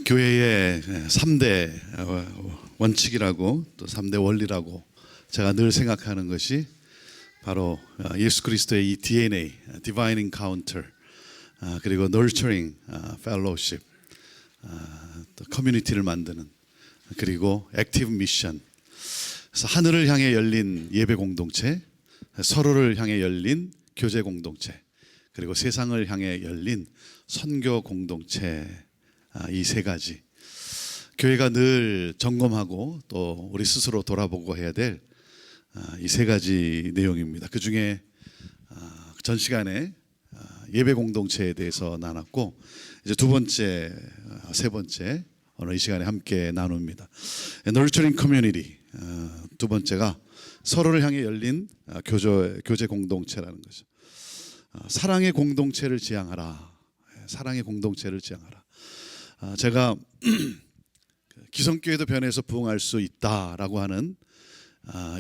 교회의 3대 원칙이라고 또 3대 원리라고 제가 늘 생각하는 것이 바로 예수 그리스도의 이 DNA, Divine Encounter, 그리고 Nurturing Fellowship, 또 커뮤니티를 만드는, 그리고 Active Mission. 그래서 하늘을 향해 열린 예배 공동체, 서로를 향해 열린 교제 공동체, 그리고 세상을 향해 열린 선교 공동체, 이 세 가지 교회가 늘 점검하고 또 우리 스스로 돌아보고 해야 될 이 세 가지 내용입니다. 그 중에 전 시간에 예배 공동체에 대해서 나눴고, 이제 두 번째, 세 번째 오늘 이 시간에 함께 나눕니다. Nurturing Community, 두 번째가 서로를 향해 열린 교제 공동체라는 거죠. 사랑의 공동체를 지향하라. 사랑의 공동체를 지향하라. 제가 기성교회도 변해서 부흥할 수 있다라고 하는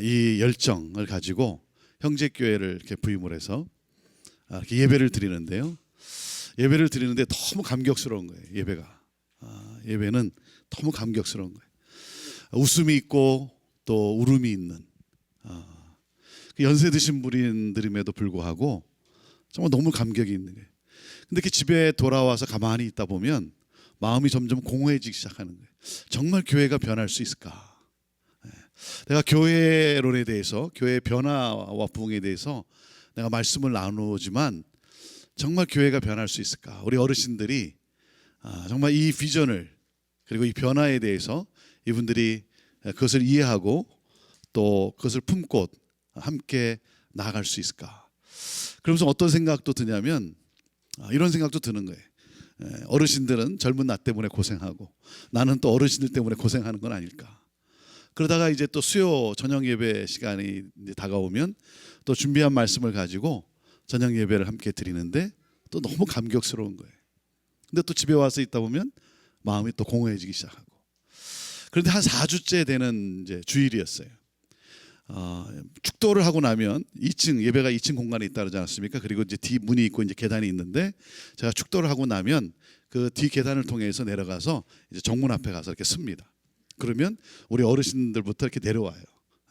이 열정을 가지고 형제교회를 이렇게 부임을 해서 이렇게 예배를 드리는데요. 예배를 드리는데 너무 감격스러운 거예요. 예배는 너무 감격스러운 거예요. 웃음이 있고 또 울음이 있는, 연세 드신 분들임에도 불구하고 정말 너무 감격이 있는 거예요. 근데 그 집에 돌아와서 가만히 있다 보면 마음이 점점 공허해지기 시작하는 거예요. 정말 교회가 변할 수 있을까? 내가 교회론에 대해서, 교회의 변화와 부흥에 대해서 내가 말씀을 나누지만 정말 교회가 변할 수 있을까? 우리 어르신들이 정말 이 비전을, 그리고 이 변화에 대해서 이분들이 그것을 이해하고 또 그것을 품고 함께 나아갈 수 있을까? 그러면서 어떤 생각도 드냐면 이런 생각도 드는 거예요. 어르신들은 젊은 나 때문에 고생하고 나는 또 어르신들 때문에 고생하는 건 아닐까. 그러다가 이제 또 수요 저녁 예배 시간이 이제 다가오면 또 준비한 말씀을 가지고 저녁 예배를 함께 드리는데 또 너무 감격스러운 거예요. 근데 또 집에 와서 있다 보면 마음이 또 공허해지기 시작하고. 그런데 한 4주째 되는 이제 주일이었어요. 축도를 하고 나면 2층, 예배가 2층 공간에 있다 그러지 않았습니까? 그리고 이제 뒤 문이 있고 이제 계단이 있는데, 제가 축도를 하고 나면 그 뒤 계단을 통해서 내려가서 이제 정문 앞에 가서 이렇게 씁니다. 그러면 우리 어르신들부터 이렇게 내려와요.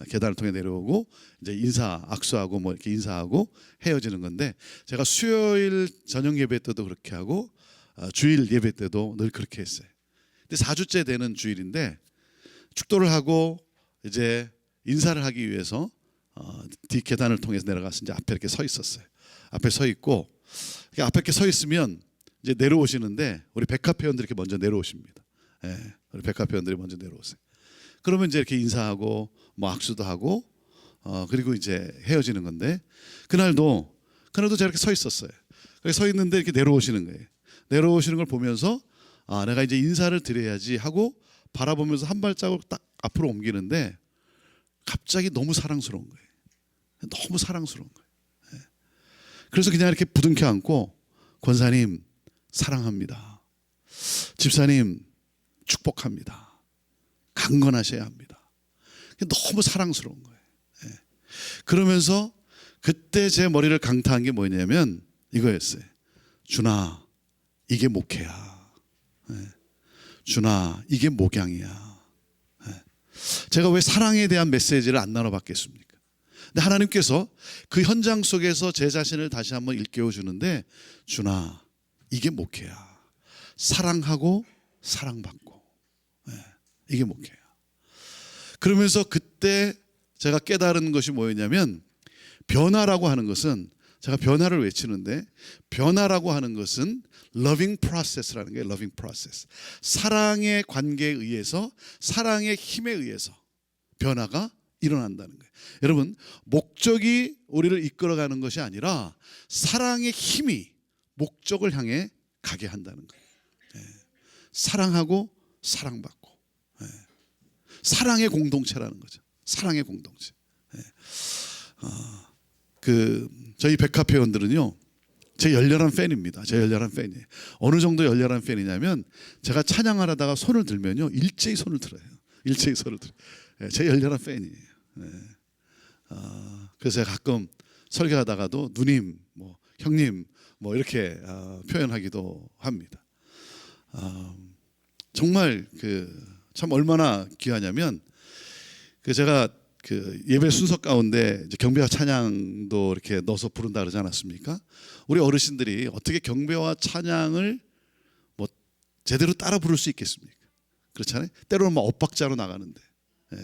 계단을 통해 내려오고 이제 악수하고 뭐 이렇게 인사하고 헤어지는 건데, 제가 수요일 저녁 예배 때도 그렇게 하고 주일 예배 때도 늘 그렇게 했어요. 근데 4주째 되는 주일인데 축도를 하고 이제 인사를 하기 위해서 뒤 계단을 통해서 내려가서 이제 앞에 이렇게 서 있었어요. 앞에 서 있고, 앞에 이렇게 서 있으면 이제 내려오시는데 우리 백합회원들이 이렇게 먼저 내려오십니다. 우리 백합회원들이 먼저 내려오세요. 그러면 이제 이렇게 인사하고 뭐 악수도 하고 그리고 이제 헤어지는 건데, 그날도 제가 이렇게 서 있었어요. 서 있는데 이렇게 내려오시는 거예요. 내려오시는 걸 보면서 내가 이제 인사를 드려야지 하고 바라보면서 한 발자국 딱 앞으로 옮기는데 갑자기 너무 사랑스러운 거예요. 너무 사랑스러운 거예요. 그래서 그냥 이렇게 부둥켜 안고, 권사님 사랑합니다. 집사님 축복합니다. 강건하셔야 합니다. 너무 사랑스러운 거예요. 그러면서 그때 제 머리를 강타한 게 뭐냐면 이거였어요. 준아, 이게 목회야. 준아, 이게 목양이야. 제가 왜 사랑에 대한 메시지를 안 나눠봤겠습니까? 근데 하나님께서 그 현장 속에서 제 자신을 다시 한번 일깨워 주는데, 준아, 이게 목회야. 사랑하고 사랑받고, 이게 목회야. 그러면서 그때 제가 깨달은 것이 뭐였냐면, 변화라고 하는 것은, 제가 변화를 외치는데 변화라고 하는 것은 loving process라는 게 loving process. 사랑의 관계에 의해서, 사랑의 힘에 의해서 변화가 일어난다는 거예요. 여러분, 목적이 우리를 이끌어가는 것이 아니라 사랑의 힘이 목적을 향해 가게 한다는 거예요. 사랑하고 사랑받고, 사랑의 공동체라는 거죠. 사랑의 공동체. 저희 백합회원들은요, 제 열렬한 팬입니다. 제 열렬한 팬이에요. 어느 정도 열렬한 팬이냐면, 제가 찬양을 하다가 손을 들면요, 일제히 손을 들어요. 일제히 손을 들어요. 제 열렬한 팬이에요. 그래서 제가 가끔 설교하다가도 누님, 뭐 형님, 뭐 이렇게 표현하기도 합니다. 정말 참 얼마나 귀하냐면 제가 예배 순서 가운데 이제 경배와 찬양도 이렇게 넣어서 부른다 그러지 않았습니까? 우리 어르신들이 어떻게 경배와 찬양을 뭐 제대로 따라 부를 수 있겠습니까? 그렇잖아요. 때로는 막 엇박자로 나가는데. 예.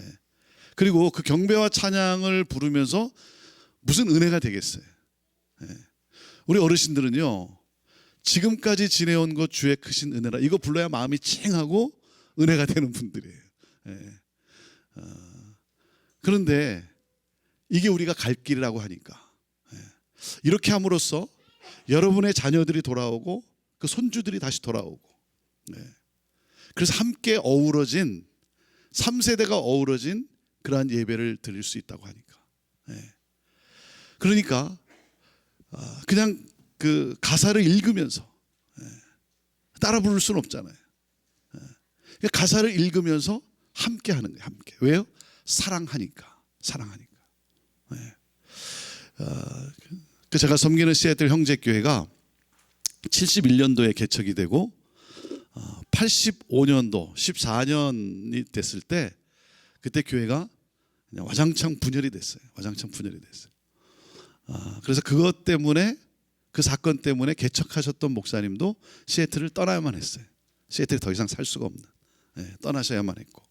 그리고 그 경배와 찬양을 부르면서 무슨 은혜가 되겠어요? 예. 우리 어르신들은요, 지금까지 지내온 것 주의 크신 은혜라, 이거 불러야 마음이 찡하고 은혜가 되는 분들이에요. 예. 그런데 이게 우리가 갈 길이라고 하니까, 예. 이렇게 함으로써 여러분의 자녀들이 돌아오고 그 손주들이 다시 돌아오고, 예. 그래서 함께 어우러진 3세대가 어우러진 그러한 예배를 드릴 수 있다고 하니까, 예. 그러니까 그냥 그 가사를 읽으면서, 예. 따라 부를 수는 없잖아요. 예. 가사를 읽으면서 함께 하는 거예요. 함께. 왜요? 사랑하니까. 예. 제가 섬기는 시애틀 형제교회가 71년도에 개척이 되고 85년도 14년이 됐을 때 그때 교회가 와장창 분열이 됐어요. 그래서 그것 때문에, 그 사건 때문에 개척하셨던 목사님도 시애틀을 떠나야만 했어요. 시애틀이 더 이상 살 수가 없는, 예, 떠나셔야만 했고,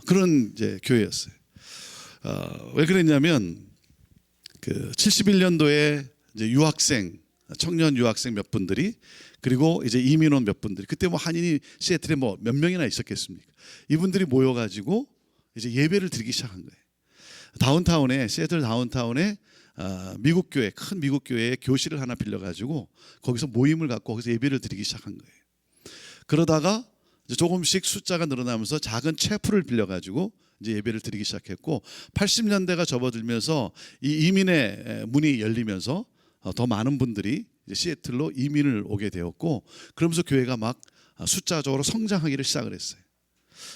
그런 이제 교회였어요. 왜 그랬냐면 71년도에 이제 청년 유학생 몇 분들이, 그리고 이제 이민 온 몇 분들이, 그때 뭐 한인이 시애틀에 뭐 몇 명이나 있었겠습니까? 이분들이 모여가지고 이제 예배를 드리기 시작한 거예요. 시애틀 다운타운에 미국 교회, 큰 미국 교회에 교실을 하나 빌려가지고 거기서 모임을 갖고 거기서 예배를 드리기 시작한 거예요. 그러다가 이제 조금씩 숫자가 늘어나면서 작은 채플을 빌려가지고 이제 예배를 드리기 시작했고, 80년대가 접어들면서 이 이민의 문이 열리면서 더 많은 분들이 이제 시애틀로 이민을 오게 되었고, 그러면서 교회가 막 숫자적으로 성장하기를 시작을 했어요.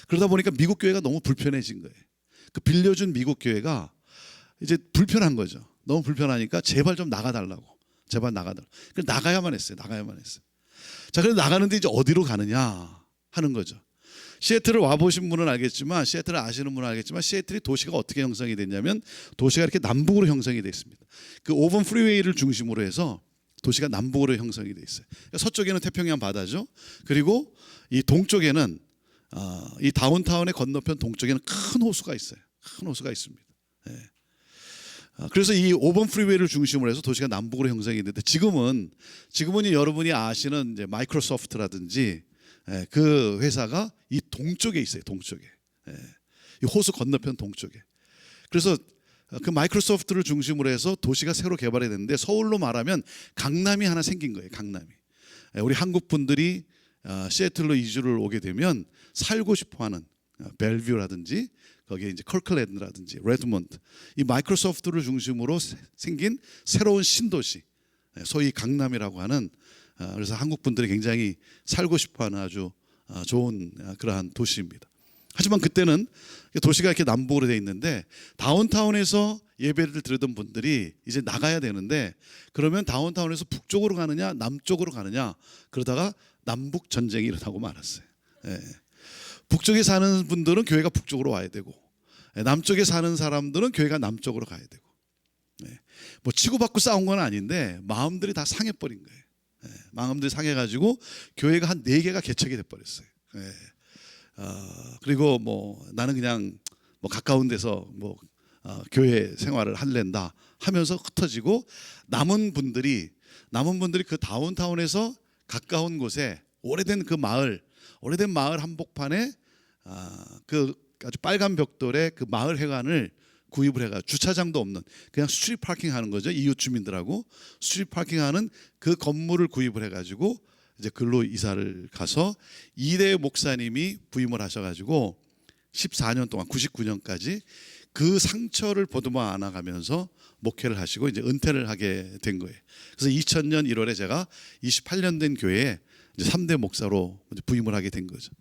그러다 보니까 미국 교회가 너무 불편해진 거예요. 그 빌려준 미국 교회가 이제 불편한 거죠. 너무 불편하니까 제발 좀 나가달라고. 그래서 나가야만 했어요. 자, 그래서 나가는데 이제 어디로 가느냐 하는 거죠. 시애틀을 와보신 분은 알겠지만, 시애틀을 아시는 분은 알겠지만, 시애틀이 도시가 어떻게 형성이 됐냐면, 도시가 이렇게 남북으로 형성이 되어 있습니다. 그 오번 프리웨이를 중심으로 해서 도시가 남북으로 형성이 되어 있어요. 서쪽에는 태평양 바다죠. 그리고 이 동쪽에는 이 다운타운의 건너편 동쪽에는 큰 호수가 있어요. 큰 호수가 있습니다. 예. 그래서 이 오번 프리웨이를 중심으로 해서 도시가 남북으로 형성이 됐는데, 지금은 여러분이 아시는 이제 마이크로소프트라든지, 예, 그 회사가 이 동쪽에 있어요. 동쪽에. 예, 이 호수 건너편 동쪽에. 그래서 그 마이크로소프트를 중심으로 해서 도시가 새로 개발이 됐는데, 서울로 말하면 강남이 하나 생긴 거예요. 강남이. 예, 우리 한국 분들이 시애틀로 이주를 오게 되면 살고 싶어하는 벨뷰라든지, 거기에 이제 커클랜드라든지 레드몬드, 이 마이크로소프트를 중심으로 생긴 새로운 신도시, 소위 강남이라고 하는, 그래서 한국 분들이 굉장히 살고 싶어하는 아주 좋은 그러한 도시입니다. 하지만 그때는 도시가 이렇게 남북으로 되어 있는데, 다운타운에서 예배를 드리던 분들이 이제 나가야 되는데, 그러면 다운타운에서 북쪽으로 가느냐 남쪽으로 가느냐, 그러다가 남북 전쟁이 일어나고 말았어요. 예. 북쪽에 사는 분들은 교회가 북쪽으로 와야 되고, 남쪽에 사는 사람들은 교회가 남쪽으로 가야 되고, 뭐 치고받고 싸운 건 아닌데 마음들이 다 상해버린 거예요. 마음들이 상해가지고 교회가 한 4개가 개척이 돼버렸어요. 그리고 뭐 나는 그냥 뭐 가까운 데서 뭐 교회 생활을 할랜다 하면서 흩어지고, 남은 분들이 그 다운타운에서 가까운 곳에 오래된 마을 한복판에 그 아주 빨간 벽돌에 그 마을 회관을 구입을 해가, 주차장도 없는 그냥 스트리트 파킹 하는 거죠. 이웃 주민들하고 스트리트 파킹하는 그 건물을 구입을 해가지고 이제 글로 이사를 가서 이대 목사님이 부임을 하셔가지고 14년 동안 99년까지 그 상처를 보듬어 안아가면서 목회를 하시고 이제 은퇴를 하게 된 거예요. 그래서 2000년 1월에 제가 28년 된 교회에 이제 3대 목사로 부임을 하게 된 거죠.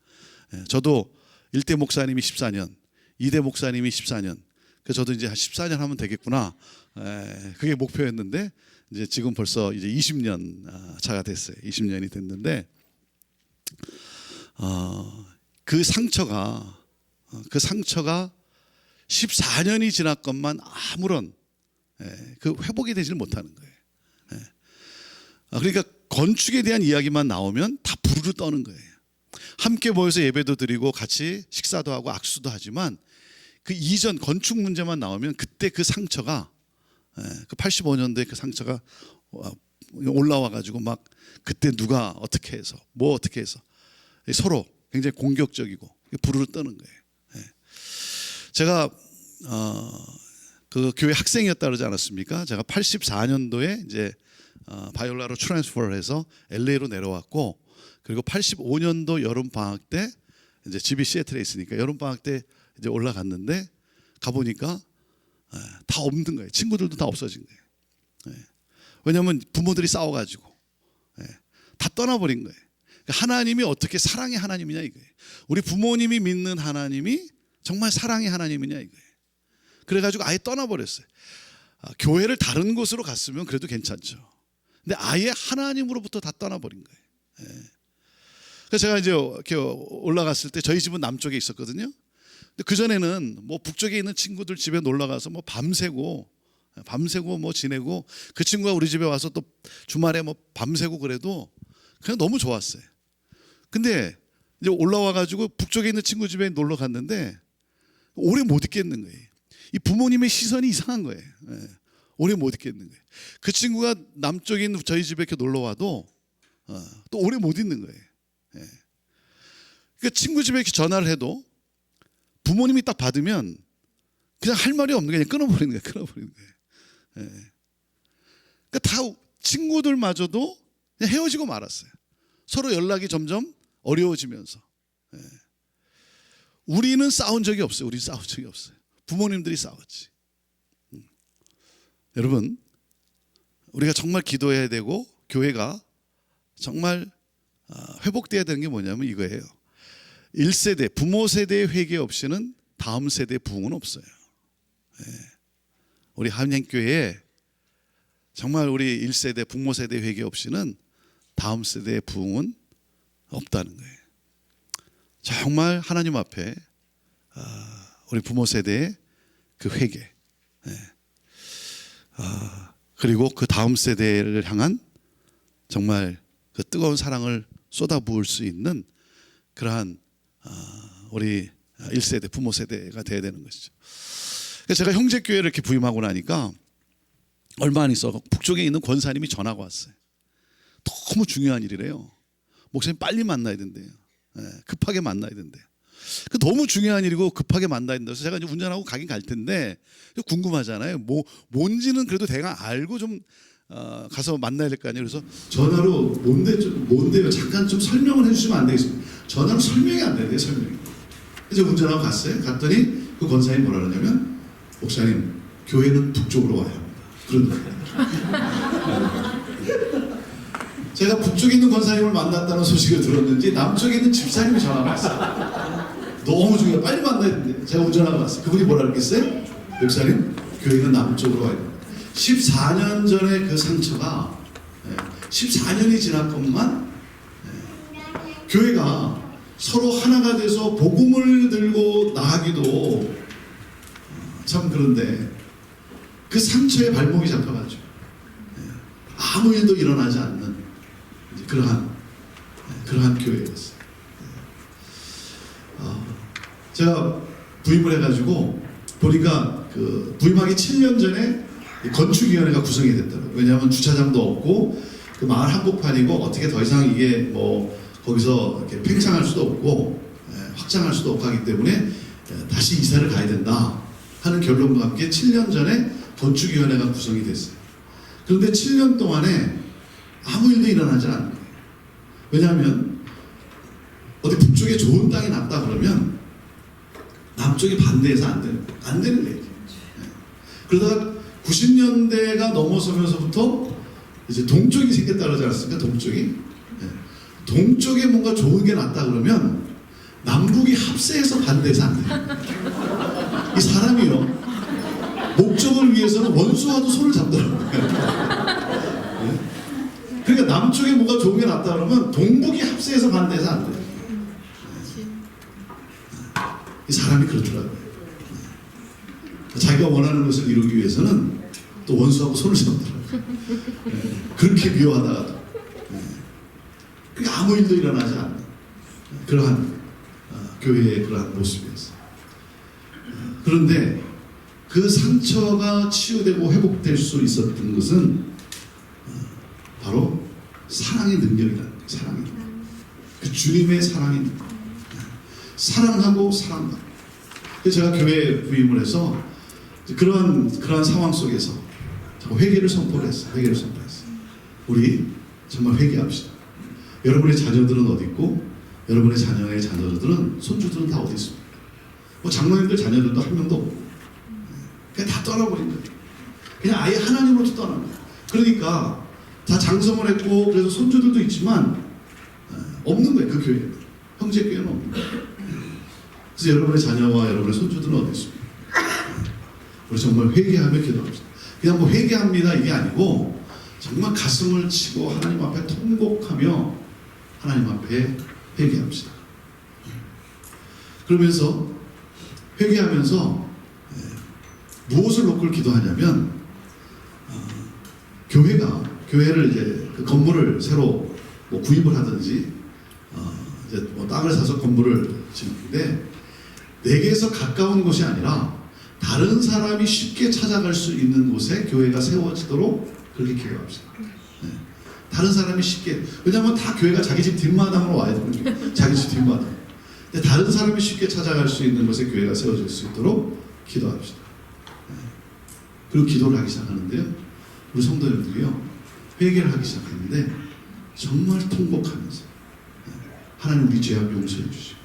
저도 1대 목사님이 14년, 2대 목사님이 14년, 그래서 저도 이제 한 14년 하면 되겠구나, 그게 목표였는데, 이제 지금 벌써 이제 20년 차가 됐어요. 20년이 됐는데, 그 상처가 14년이 지났건만 아무런 그 회복이 되질 못하는 거예요. 그러니까 건축에 대한 이야기만 나오면 다 부르르 떠는 거예요. 함께 모여서 예배도 드리고 같이 식사도 하고 악수도 하지만 그 이전 건축 문제만 나오면 그때 그 상처가 그 85년도에 그 상처가 올라와 가지고 막 그때 누가 어떻게 해서 뭐 어떻게 해서 서로 굉장히 공격적이고 부르르 떠는 거예요. 제가 그 교회 학생이었다 그러지 않았습니까? 제가 84년도에 이제 바이올라로 트랜스퍼를 해서 LA로 내려왔고, 그리고 85년도 여름 방학 때 이제 집이 시애틀에 있으니까 여름 방학 때 이제 올라갔는데 가보니까 다 없는 거예요. 친구들도 다 없어진 거예요. 왜냐하면 부모들이 싸워가지고 다 떠나버린 거예요. 하나님이 어떻게 사랑의 하나님이냐 이거예요. 우리 부모님이 믿는 하나님이 정말 사랑의 하나님이냐 이거예요. 그래가지고 아예 떠나버렸어요. 교회를 다른 곳으로 갔으면 그래도 괜찮죠. 근데 아예 하나님으로부터 다 떠나버린 거예요. 그래서 제가 이제 이렇게 올라갔을 때 저희 집은 남쪽에 있었거든요. 근데 그 전에는 뭐 북쪽에 있는 친구들 집에 놀러 가서 뭐 밤새고 뭐 지내고, 그 친구가 우리 집에 와서 또 주말에 뭐 밤새고 그래도 그냥 너무 좋았어요. 근데 이제 올라와 가지고 북쪽에 있는 친구 집에 놀러 갔는데 오래 못 있겠는 거예요. 이 부모님의 시선이 이상한 거예요. 오래 못 있겠는 거예요. 그 친구가 남쪽에 있는 저희 집에 이렇게 놀러 와도 또 오래 못 있는 거예요. 그러니까 친구 집에 이렇게 전화를 해도 부모님이 딱 받으면 그냥 할 말이 없는 게 그냥 끊어버리는 거예요. 그러니까 다 친구들마저도 그냥 헤어지고 말았어요. 서로 연락이 점점 어려워지면서. 우리는 싸운 적이 없어요. 우리 싸운 적이 없어요. 부모님들이 싸웠지. 여러분, 우리가 정말 기도해야 되고 교회가 정말 회복돼야 되는 게 뭐냐면 이거예요. 1세대 부모 세대의 회개 없이는 다음 세대의 부흥은 없어요. 우리 한양교회에 정말 우리 1세대 부모 세대 회개 없이는 다음 세대의 부흥은 없다는 거예요. 정말 하나님 앞에 우리 부모 세대의 그 회개, 그리고 그 다음 세대를 향한 정말 그 뜨거운 사랑을 쏟아부을 수 있는 그러한 우리 1세대 부모 세대가 돼야 되는 것이죠. 제가 형제교회를 이렇게 부임하고 나니까 얼마 안 있어 북쪽에 있는 권사님이 전화가 왔어요. 너무 중요한 일이래요. 목사님 빨리 만나야 된대요. 급하게 만나야 된대요. 너무 중요한 일이고 급하게 만나야 된다. 그래서 제가 이제 운전하고 가긴 갈 텐데 궁금하잖아요. 뭔지는 그래도 대강 알고 좀 가서 만나야 될 거 아니에요. 그래서 전화로 뭔데요? 잠깐 좀 설명을 해주시면 안 되겠습니까? 전화로 설명이 안 되네요. 설명이. 그래서 운전하고 갔어요. 갔더니 그 권사님 뭐라 그러냐면, 목사님 교회는 북쪽으로 와야 합니다. 그런 거예요. 제가 북쪽에 있는 권사님을 만났다는 소식을 들었는지 남쪽에 있는 집사님이 전화가 왔어요. 너무 중요해. 빨리 만나야 되는데 제가 운전하고 갔어요. 그분이 뭐라 그랬겠어요? 목사님 교회는 남쪽으로 와야 됩니다. 14년 전에 그 상처가 14년이 지났건만 교회가 서로 하나가 돼서 복음을 들고 나가기도 참 그런데 그 상처에 발목이 잡혀가지고 아무 일도 일어나지 않는 그러한 교회였어요. 제가 부임을 해가지고 보니까 그 부임하기 7년 전에 건축위원회가 구성이 됐더라고요. 왜냐하면 주차장도 없고 그 마을 한복판이고 어떻게 더 이상 이게 뭐 거기서 이렇게 팽창할 수도 없고 확장할 수도 없고 하기 때문에 다시 이사를 가야 된다 하는 결론과 함께 7년 전에 건축위원회가 구성이 됐어요. 그런데 7년 동안에 아무 일도 일어나지 않는 거예요. 왜냐하면 어디 북쪽에 좋은 땅이 났다 그러면 남쪽이 반대해서 안 되는 거예요. 그러다가 90년대가 넘어서면서부터 이제 동쪽이 생겼다 그러지 않았습니까? 동쪽에 뭔가 좋은 게 났다 그러면 남북이 합세해서 반대해서 안 돼요. 이 사람이요, 목적을 위해서는 원수와도 손을 잡더라고요. 그러니까 남쪽에 뭐가 좋은 게 났다 그러면 동북이 합세해서 반대해서 안 돼요. 이 사람이 그렇더라고요. 자기가 원하는 것을 이루기 위해서는 또 원수하고 손을 잡더라고요. 그렇게 미워하다가도 그게 아무 일도 일어나지 않는 그러한 교회의 그러한 모습이었어요. 그런데 그 상처가 치유되고 회복될 수 있었던 것은 바로 사랑의 능력이라는 거예요. 사랑의 능력. 그 주님의 사랑의 능력. 사랑하고 사랑받고. 그래서 제가 교회에 부임을 해서 그러한 상황 속에서 회개를 선포를 했어요. 회개를 선포했어요. 우리 정말 회개합시다. 여러분의 자녀들은 어디 있고 여러분의 자녀의 자녀들은 손주들은 다 어디 있습니까? 뭐 장로님들 자녀들도 한 명도 없고 그냥 다 떠나버린 거예요. 그냥 아예 하나님으로부터 떠난 거예요. 그러니까 다 장성을 했고 그래서 손주들도 있지만 없는 거예요. 그 교회는. 형제 교회는 없는 거예요. 그래서 여러분의 자녀와 여러분의 손주들은 어디 있습니까? 우리 정말 회개하며 기도합시다. 그냥 뭐 회개합니다 이게 아니고 정말 가슴을 치고 하나님 앞에 통곡하며 하나님 앞에 회개합시다. 그러면서 회개하면서 무엇을 놓고 기도하냐면 교회를 이제 그 건물을 새로 뭐 구입을 하든지 이제 뭐 땅을 사서 건물을 짓는데 내게서 가까운 곳이 아니라 다른 사람이 쉽게 찾아갈 수 있는 곳에 교회가 세워지도록 그렇게 기도합시다. 다른 사람이 쉽게, 왜냐하면 다 교회가 자기 집 뒷마당으로 와야 되는 거예요. 자기 집 뒷마당. 근데 다른 사람이 쉽게 찾아갈 수 있는 곳에 교회가 세워질 수 있도록 기도합시다. 그리고 기도를 하기 시작하는데요. 우리 성도님들이요. 회개를 하기 시작했는데 정말 통곡하면서 하나님 우리 죄악 용서해 주시고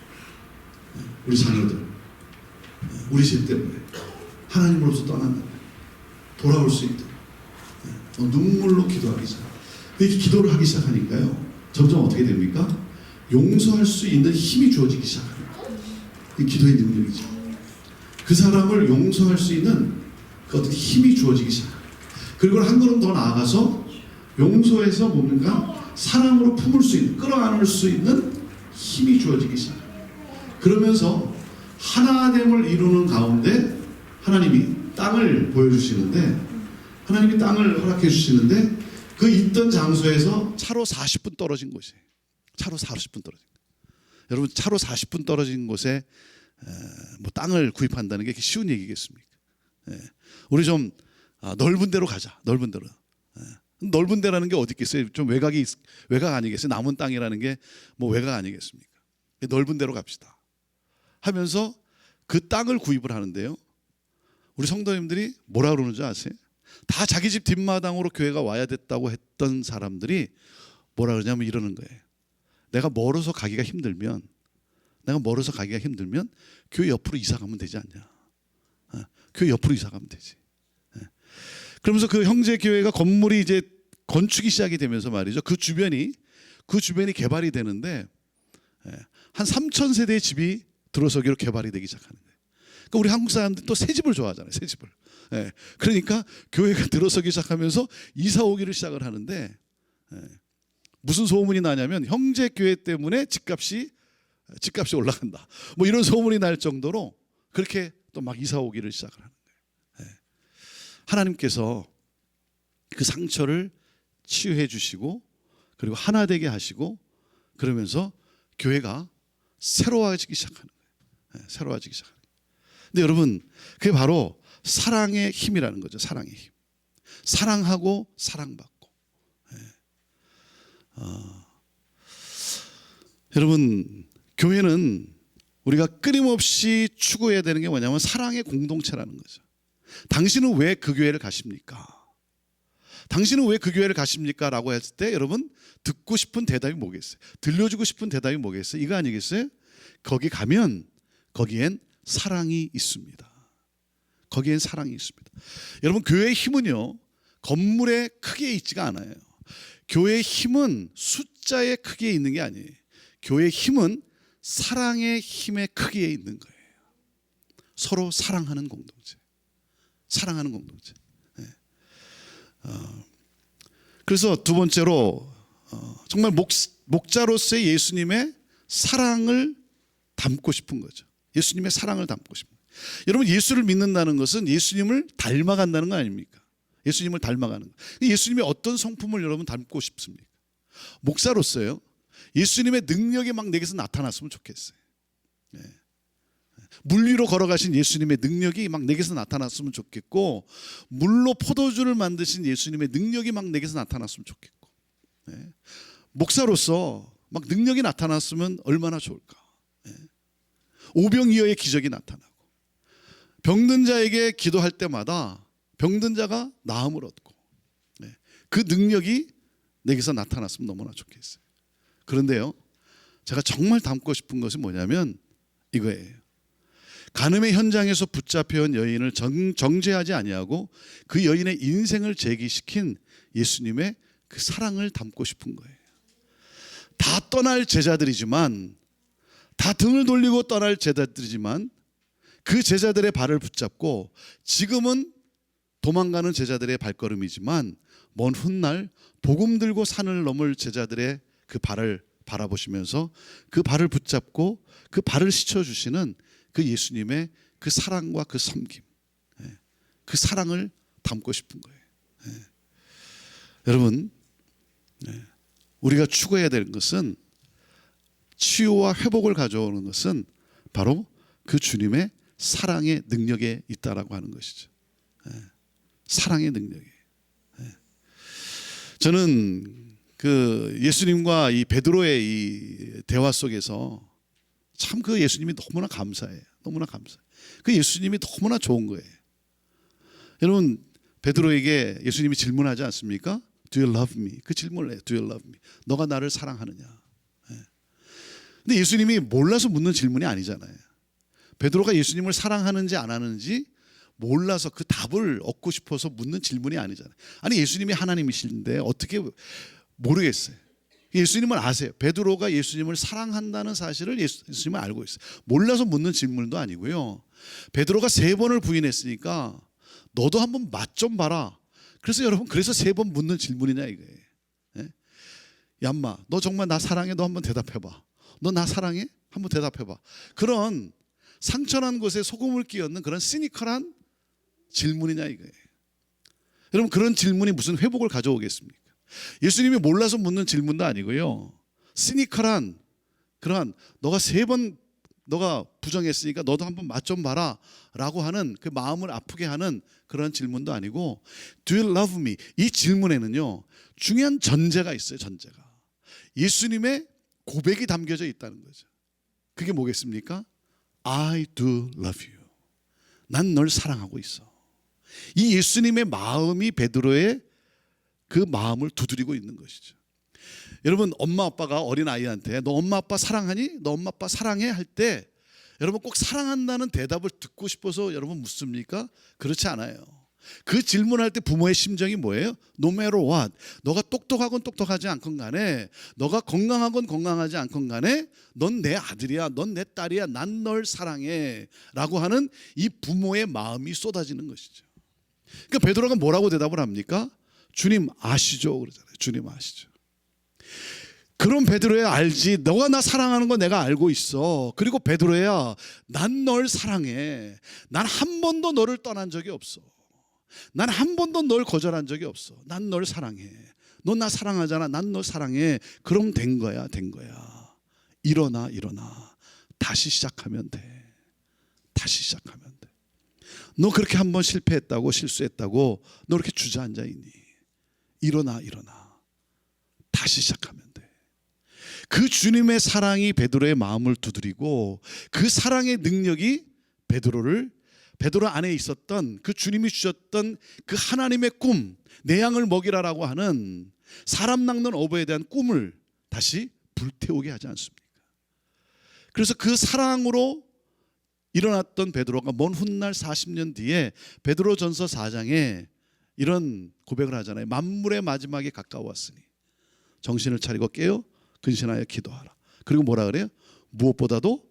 우리 자녀들 우리 죄 때문에 하나님으로부터 떠났는데 돌아올 수 있도록 눈물로 기도하기 시작. 이렇게 기도를 하기 시작하니까요. 점점 어떻게 됩니까? 용서할 수 있는 힘이 주어지기 시작합니다. 이 기도의 능력이죠. 그 사람을 용서할 수 있는 그 어떤 힘이 주어지기 시작합니다. 그리고 한 걸음 더 나아가서 용서해서 뭡니까? 사랑으로 품을 수 있는, 끌어안을 수 있는 힘이 주어지기 시작합니다. 그러면서 하나됨을 이루는 가운데 하나님이 땅을 보여주시는데 하나님이 땅을 허락해 주시는데 그 있던 장소에서 차로 40분 떨어진 곳이에요. 차로 40분 떨어진 곳. 여러분 차로 40분 떨어진 곳에 뭐 땅을 구입한다는 게 쉬운 얘기겠습니까? 우리 좀 넓은 데로 가자. 넓은 데로. 넓은 데라는 게 어디 있겠어요? 좀 외곽 아니겠어요? 남은 땅이라는 게 뭐 외곽 아니겠습니까? 넓은 데로 갑시다. 하면서 그 땅을 구입을 하는데요. 우리 성도님들이 뭐라 그러는 줄 아세요? 다 자기 집 뒷마당으로 교회가 와야 됐다고 했던 사람들이 뭐라 그러냐면 이러는 거예요. 내가 멀어서 가기가 힘들면 교회 옆으로 이사 가면 되지 않냐. 교회 옆으로 이사 가면 되지. 그러면서 그 형제 교회가 건물이 이제 건축이 시작이 되면서 말이죠. 그 주변이 개발이 되는데 한 3,000세대의 집이 들어서기로 개발이 되기 시작하는 거예요. 그러니까 우리 한국 사람들 또 새 집을 좋아하잖아요. 새 집을. 그러니까 교회가 들어서기 시작하면서 이사 오기를 시작을 하는데 무슨 소문이 나냐면 형제 교회 때문에 집값이 올라간다. 뭐 이런 소문이 날 정도로 그렇게 또 막 이사 오기를 시작을 하는 거예요. 하나님께서 그 상처를 치유해 주시고 그리고 하나 되게 하시고 그러면서 교회가 새로워지기 시작하는 거예요. 새로워지기 시작하는 거예요. 근데 여러분 그게 바로 사랑의 힘이라는 거죠. 사랑의 힘. 사랑하고 사랑받고. 여러분 교회는 우리가 끊임없이 추구해야 되는 게 뭐냐면 사랑의 공동체라는 거죠. 당신은 왜 그 교회를 가십니까? 당신은 왜 그 교회를 가십니까? 라고 했을 때 여러분 듣고 싶은 대답이 뭐겠어요? 들려주고 싶은 대답이 뭐겠어요? 이거 아니겠어요? 거기 가면 거기엔 사랑이 있습니다. 거기엔 사랑이 있습니다. 여러분 교회의 힘은요 건물의 크기에 있지가 않아요. 교회의 힘은 숫자의 크기에 있는 게 아니에요. 교회의 힘은 사랑의 힘의 크기에 있는 거예요. 서로 사랑하는 공동체. 사랑하는 공동체. 그래서 두 번째로 정말 목자로서의 예수님의 사랑을 담고 싶은 거죠. 예수님의 사랑을 담고 싶습니다. 여러분, 예수를 믿는다는 것은 예수님을 닮아간다는 거 아닙니까? 예수님을 닮아가는 거. 예수님의 어떤 성품을 여러분 닮고 싶습니까? 목사로서요, 예수님의 능력이 막 내게서 나타났으면 좋겠어요. 네. 물 위로 걸어가신 예수님의 능력이 막 내게서 나타났으면 좋겠고, 물로 포도주를 만드신 예수님의 능력이 막 내게서 나타났으면 좋겠고, 네. 목사로서 막 능력이 나타났으면 얼마나 좋을까. 네. 오병이어의 기적이 나타나고, 병든 자에게 기도할 때마다 병든 자가 나음을 얻고, 네. 그 능력이 내게서 나타났으면 너무나 좋겠어요. 그런데요, 제가 정말 담고 싶은 것이 뭐냐면 이거예요. 간음의 현장에서 붙잡혀온 여인을 정죄하지 아니하고 그 여인의 인생을 재기시킨 예수님의 그 사랑을 담고 싶은 거예요. 다 떠날 제자들이지만, 다 등을 돌리고 떠날 제자들이지만, 그 제자들의 발을 붙잡고, 지금은 도망가는 제자들의 발걸음이지만 먼 훗날 복음 들고 산을 넘을 제자들의 그 발을 바라보시면서 그 발을 붙잡고 그 발을 씻어주시는 그 예수님의 그 사랑과 그 섬김, 그 사랑을 담고 싶은 거예요. 여러분, 우리가 추구해야 될 것은, 치유와 회복을 가져오는 것은 바로 그 주님의 사랑의 능력에 있다라고 하는 것이죠. 사랑의 능력이. 저는 그 예수님과 이 베드로의 이 대화 속에서 참 그 예수님이 너무나 감사해요. 너무나 감사해요. 그 예수님이 너무나 좋은 거예요. 여러분, 베드로에게 예수님이 질문하지 않습니까? Do you love me? 그 질문을 해요. Do you love me? 너가 나를 사랑하느냐? 근데 예수님이 몰라서 묻는 질문이 아니잖아요. 베드로가 예수님을 사랑하는지 안 하는지 몰라서 그 답을 얻고 싶어서 묻는 질문이 아니잖아요. 아니, 예수님이 하나님이신데 어떻게 모르겠어요. 예수님을 아세요. 베드로가 예수님을 사랑한다는 사실을 예수님은 알고 있어요. 몰라서 묻는 질문도 아니고요. 베드로가 3번을 부인했으니까 너도 한번 맛 좀 봐라. 그래서 여러분, 그래서 3번 묻는 질문이냐 이거예요. 야, 인마, 너 정말 나 사랑해? 너 한번 대답해봐. 너 나 사랑해? 한번 대답해봐. 그런 상처난 곳에 소금을 끼얹는 그런 시니컬한 질문이냐 이거예요. 여러분, 그런 질문이 무슨 회복을 가져오겠습니까? 예수님이 몰라서 묻는 질문도 아니고요, 시니컬한 그러한, 너가 3번 너가 부정했으니까 너도 한번 맛 좀 봐라 라고 하는, 그 마음을 아프게 하는 그런 질문도 아니고, Do you love me? 이 질문에는요 중요한 전제가 있어요. 전제가 예수님의 고백이 담겨져 있다는 거죠. 그게 뭐겠습니까? I do love you. 난 널 사랑하고 있어. 이 예수님의 마음이 베드로의 그 마음을 두드리고 있는 것이죠. 여러분, 엄마 아빠가 어린 아이한테 너 엄마 아빠 사랑하니? 너 엄마 아빠 사랑해? 할 때 여러분 꼭 사랑한다는 대답을 듣고 싶어서 여러분 묻습니까? 그렇지 않아요. 그 질문할 때 부모의 심정이 뭐예요? No matter what, 너가 똑똑하건 똑똑하지 않건 간에, 너가 건강하건 건강하지 않건 간에 넌 내 아들이야, 넌 내 딸이야, 난 널 사랑해 라고 하는 이 부모의 마음이 쏟아지는 것이죠. 그러니까 베드로가 뭐라고 대답을 합니까? 주님 아시죠? 그러잖아요. 주님 아시죠. 그럼 베드로야, 알지. 너가 나 사랑하는 거 내가 알고 있어. 그리고 베드로야, 난 널 사랑해. 난 한 번도 너를 떠난 적이 없어. 난 한 번도 널 거절한 적이 없어. 난 널 사랑해. 너 나 사랑하잖아. 난 너 사랑해. 그럼 된 거야, 된 거야. 일어나, 일어나. 다시 시작하면 돼. 다시 시작하면 돼. 너 그렇게 한 번 실패했다고, 실수했다고 너 이렇게 주저앉아 있니? 일어나, 일어나. 다시 시작하면 돼. 그 주님의 사랑이 베드로의 마음을 두드리고, 그 사랑의 능력이 베드로 안에 있었던 그 주님이 주셨던 그 하나님의 꿈, 내 양을 먹이라라고 하는 사람 낚는 어부에 대한 꿈을 다시 불태우게 하지 않습니까? 그래서 그 사랑으로 일어났던 베드로가 먼 훗날 40년 뒤에 베드로전서 4장에 이런 고백을 하잖아요. 만물의 마지막에 가까웠으니 정신을 차리고 깨어 근신하여 기도하라. 그리고 뭐라 그래요? 무엇보다도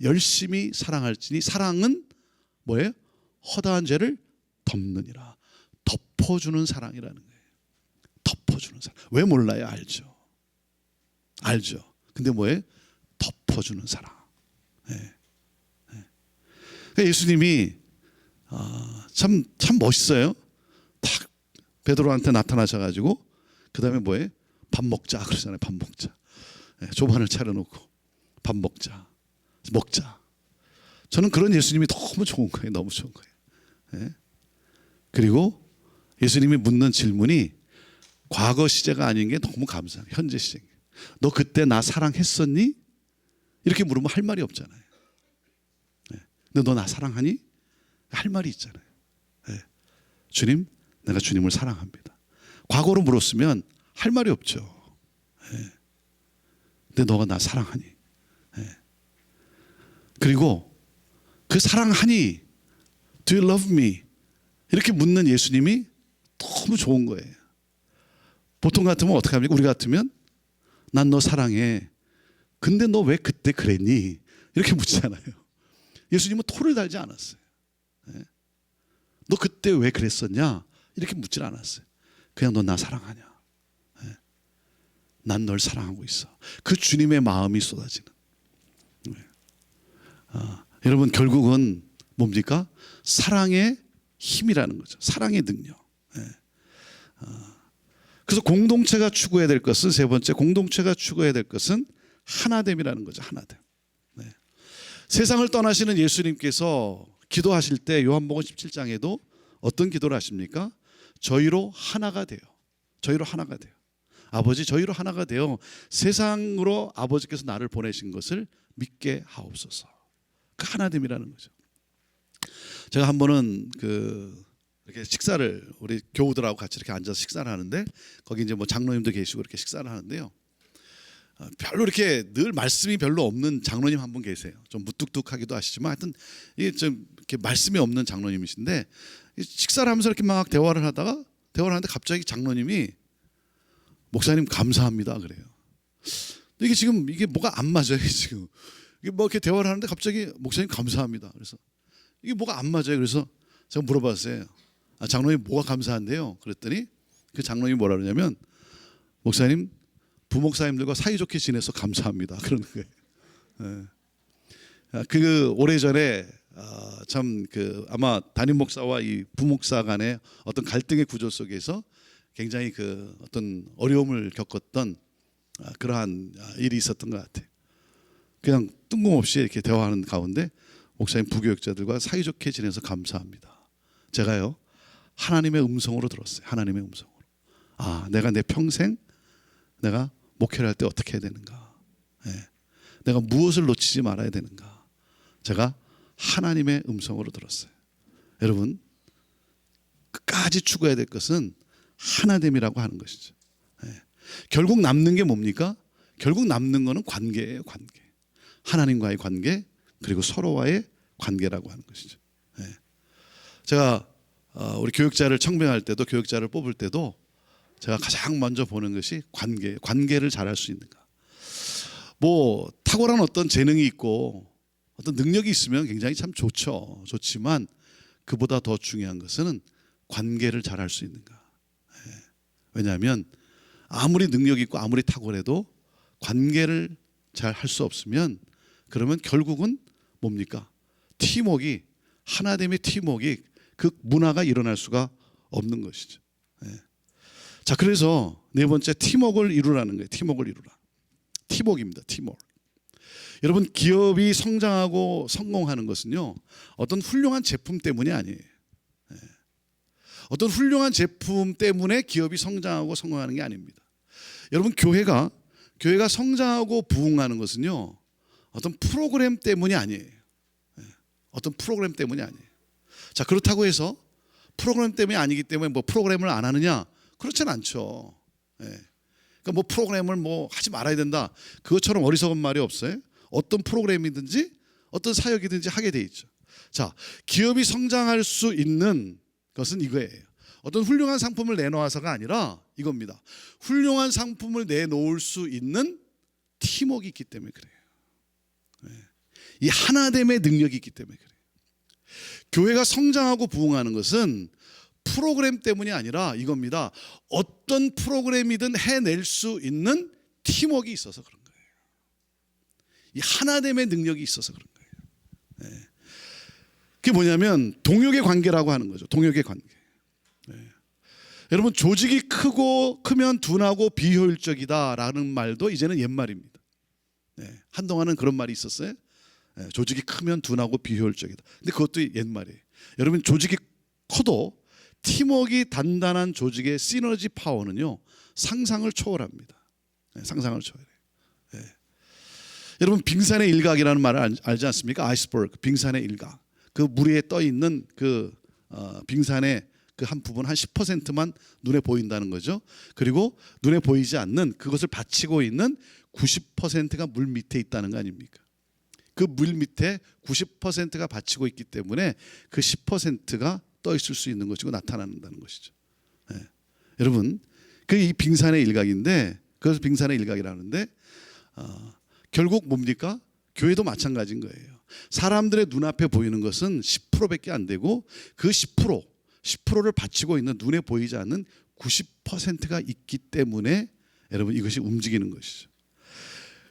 열심히 사랑할지니 사랑은 뭐예요? 허다한 죄를 덮느니라. 덮어주는 사랑이라는 거예요. 덮어주는 사랑. 왜 몰라요? 알죠. 알죠. 근데 뭐예요? 덮어주는 사랑. 네. 네. 예수님이 참 멋있어요. 딱 베드로한테 나타나셔가지고 그 다음에 뭐예요? 밥 먹자 그러잖아요. 밥 먹자. 조반을 차려놓고 밥 먹자. 저는 그런 예수님이 너무 좋은 거예요. 너무 좋은 거예요. 그리고 예수님이 묻는 질문이 과거 시제가 아닌 게 너무 감사해요. 현재 시제. 너 그때 나 사랑했었니? 이렇게 물으면 할 말이 없잖아요. 근데 너 나 사랑하니? 할 말이 있잖아요. 주님, 내가 주님을 사랑합니다. 과거로 물었으면 할 말이 없죠. 근데 너가 나 사랑하니? 그리고 그 사랑하니? Do you love me? 이렇게 묻는 예수님이 너무 좋은 거예요. 보통 같으면 어떻게 합니까? 우리 같으면 난 너 사랑해. 근데 너 왜 그때 그랬니? 이렇게 묻잖아요. 예수님은 토를 달지 않았어요. 너 그때 왜 그랬었냐? 이렇게 묻질 않았어요. 그냥 너 나 사랑하냐? 난 널 사랑하고 있어. 그 주님의 마음이 쏟아지는. 여러분 결국은 뭡니까? 사랑의 힘이라는 거죠. 사랑의 능력. 그래서 공동체가 추구해야 될 것은 세 번째, 공동체가 추구해야 될 것은 하나됨이라는 거죠. 하나됨. 세상을 떠나시는 예수님께서 기도하실 때 요한복음 17장에도 어떤 기도를 하십니까? 저희로 하나가 돼요. 저희로 하나가 돼요. 아버지 저희로 하나가 되어 세상으로 아버지께서 나를 보내신 것을 믿게 하옵소서. 그 하나됨이라는 거죠. 제가 한 번은 이렇게 식사를 우리 교우들하고 같이 이렇게 앉아서 식사를 하는데 거기 이제 뭐 장로님도 계시고 이렇게 식사를 하는데요. 별로 이렇게 늘 말씀이 별로 없는 장로님 한 분 계세요. 좀 무뚝뚝하기도 하시지만 하여튼 이게 좀 이렇게 말씀이 없는 장로님이신데 식사를 하면서 이렇게 막 대화를 하는데 갑자기 장로님이 목사님 감사합니다 그래요. 이게 지금 이게 뭐가 안 맞아요 지금. 이게 뭐 이렇게 대화를 하는데 갑자기 목사님 감사합니다. 그래서 이게 뭐가 안 맞아요. 그래서 제가 물어봤어요. 장로님 뭐가 감사한데요? 그랬더니 그 장로님이 뭐라 그러냐면 목사님 부목사님들과 사이좋게 지내서 감사합니다. 그러는 거예요. 그 오래전에 아마 담임 목사와 이 부목사 간의 어떤 갈등의 구조 속에서 굉장히 어떤 어려움을 겪었던 그러한 일이 있었던 것 같아요. 그냥 뜬금없이 이렇게 대화하는 가운데 목사님 부교육자들과 사이좋게 지내서 감사합니다. 제가요 하나님의 음성으로 들었어요. 하나님의 음성으로. 내가 내 평생 내가 목회를 할 때 어떻게 해야 되는가? 내가 무엇을 놓치지 말아야 되는가? 제가 하나님의 음성으로 들었어요. 여러분 끝까지 추구해야 될 것은 하나됨이라고 하는 것이죠. 결국 남는 게 뭡니까? 결국 남는 거는 관계예요. 관계. 하나님과의 관계 그리고 서로와의 관계라고 하는 것이죠. 제가 우리 교육자를 청명할 때도 교육자를 뽑을 때도 제가 가장 먼저 보는 것이 관계를 잘할 수 있는가. 뭐 탁월한 어떤 재능이 있고 어떤 능력이 있으면 굉장히 참 좋지만 그보다 더 중요한 것은 관계를 잘할 수 있는가. 왜냐하면 아무리 능력이 있고 아무리 탁월해도 관계를 잘 할 수 없으면 그러면 결국은 뭡니까? 팀워크가 하나됨의 팀워크가 그 문화가 일어날 수가 없는 것이죠. 자, 그래서 네 번째 팀워크를 이루라는 거예요. 팀워크를 이루라. 팀워크입니다. 팀워크. 여러분 기업이 성장하고 성공하는 것은요 어떤 훌륭한 제품 때문이 아니에요. 어떤 훌륭한 제품 때문에 기업이 성장하고 성공하는 게 아닙니다. 여러분 교회가 성장하고 부흥하는 것은요 어떤 프로그램 때문이 아니에요. 어떤 프로그램 때문이 아니에요. 자, 그렇다고 해서 프로그램 때문이 아니기 때문에 뭐 프로그램을 안 하느냐? 그렇진 않죠. 그러니까 뭐 프로그램을 뭐 하지 말아야 된다. 그것처럼 어리석은 말이 없어요. 어떤 프로그램이든지 어떤 사역이든지 하게 돼 있죠. 자, 기업이 성장할 수 있는 것은 이거예요. 어떤 훌륭한 상품을 내놓아서가 아니라 이겁니다. 훌륭한 상품을 내놓을 수 있는 팀워크가 있기 때문에 그래요. 이 하나됨의 능력이 있기 때문에 그래요. 교회가 성장하고 부흥하는 것은 프로그램 때문이 아니라 이겁니다. 어떤 프로그램이든 해낼 수 있는 팀워크가 있어서 그런 거예요. 이 하나됨의 능력이 있어서 그런 거예요. 그게 뭐냐면 동역의 관계라고 하는 거죠. 동역의 관계. 여러분, 조직이 크면 둔하고 비효율적이다라는 말도 이제는 옛말입니다. 한동안은 그런 말이 있었어요. 조직이 크면 둔하고 비효율적이다. 근데 그것도 옛말이에요. 여러분, 조직이 커도 팀워크가 단단한 조직의 시너지 파워는요, 상상을 초월합니다. 상상을 초월해요. 여러분, 빙산의 일각이라는 말을 알지 않습니까? 아이스버그, 빙산의 일각. 그 물 위에 떠 있는 그 빙산의 그 한 부분 한 10%만 눈에 보인다는 거죠. 그리고 눈에 보이지 않는 그것을 받치고 있는 90%가 물 밑에 있다는 거 아닙니까? 그 물 밑에 90%가 받치고 있기 때문에 그 10%가 떠 있을 수 있는 것이고 나타난다는 것이죠. 여러분, 그 이 빙산의 일각인데, 그래서 빙산의 일각이라는데 결국 뭡니까? 교회도 마찬가지인 거예요. 사람들의 눈앞에 보이는 것은 10%밖에 안 되고 그 10%를 받치고 있는 눈에 보이지 않는 90%가 있기 때문에 여러분, 이것이 움직이는 것이죠.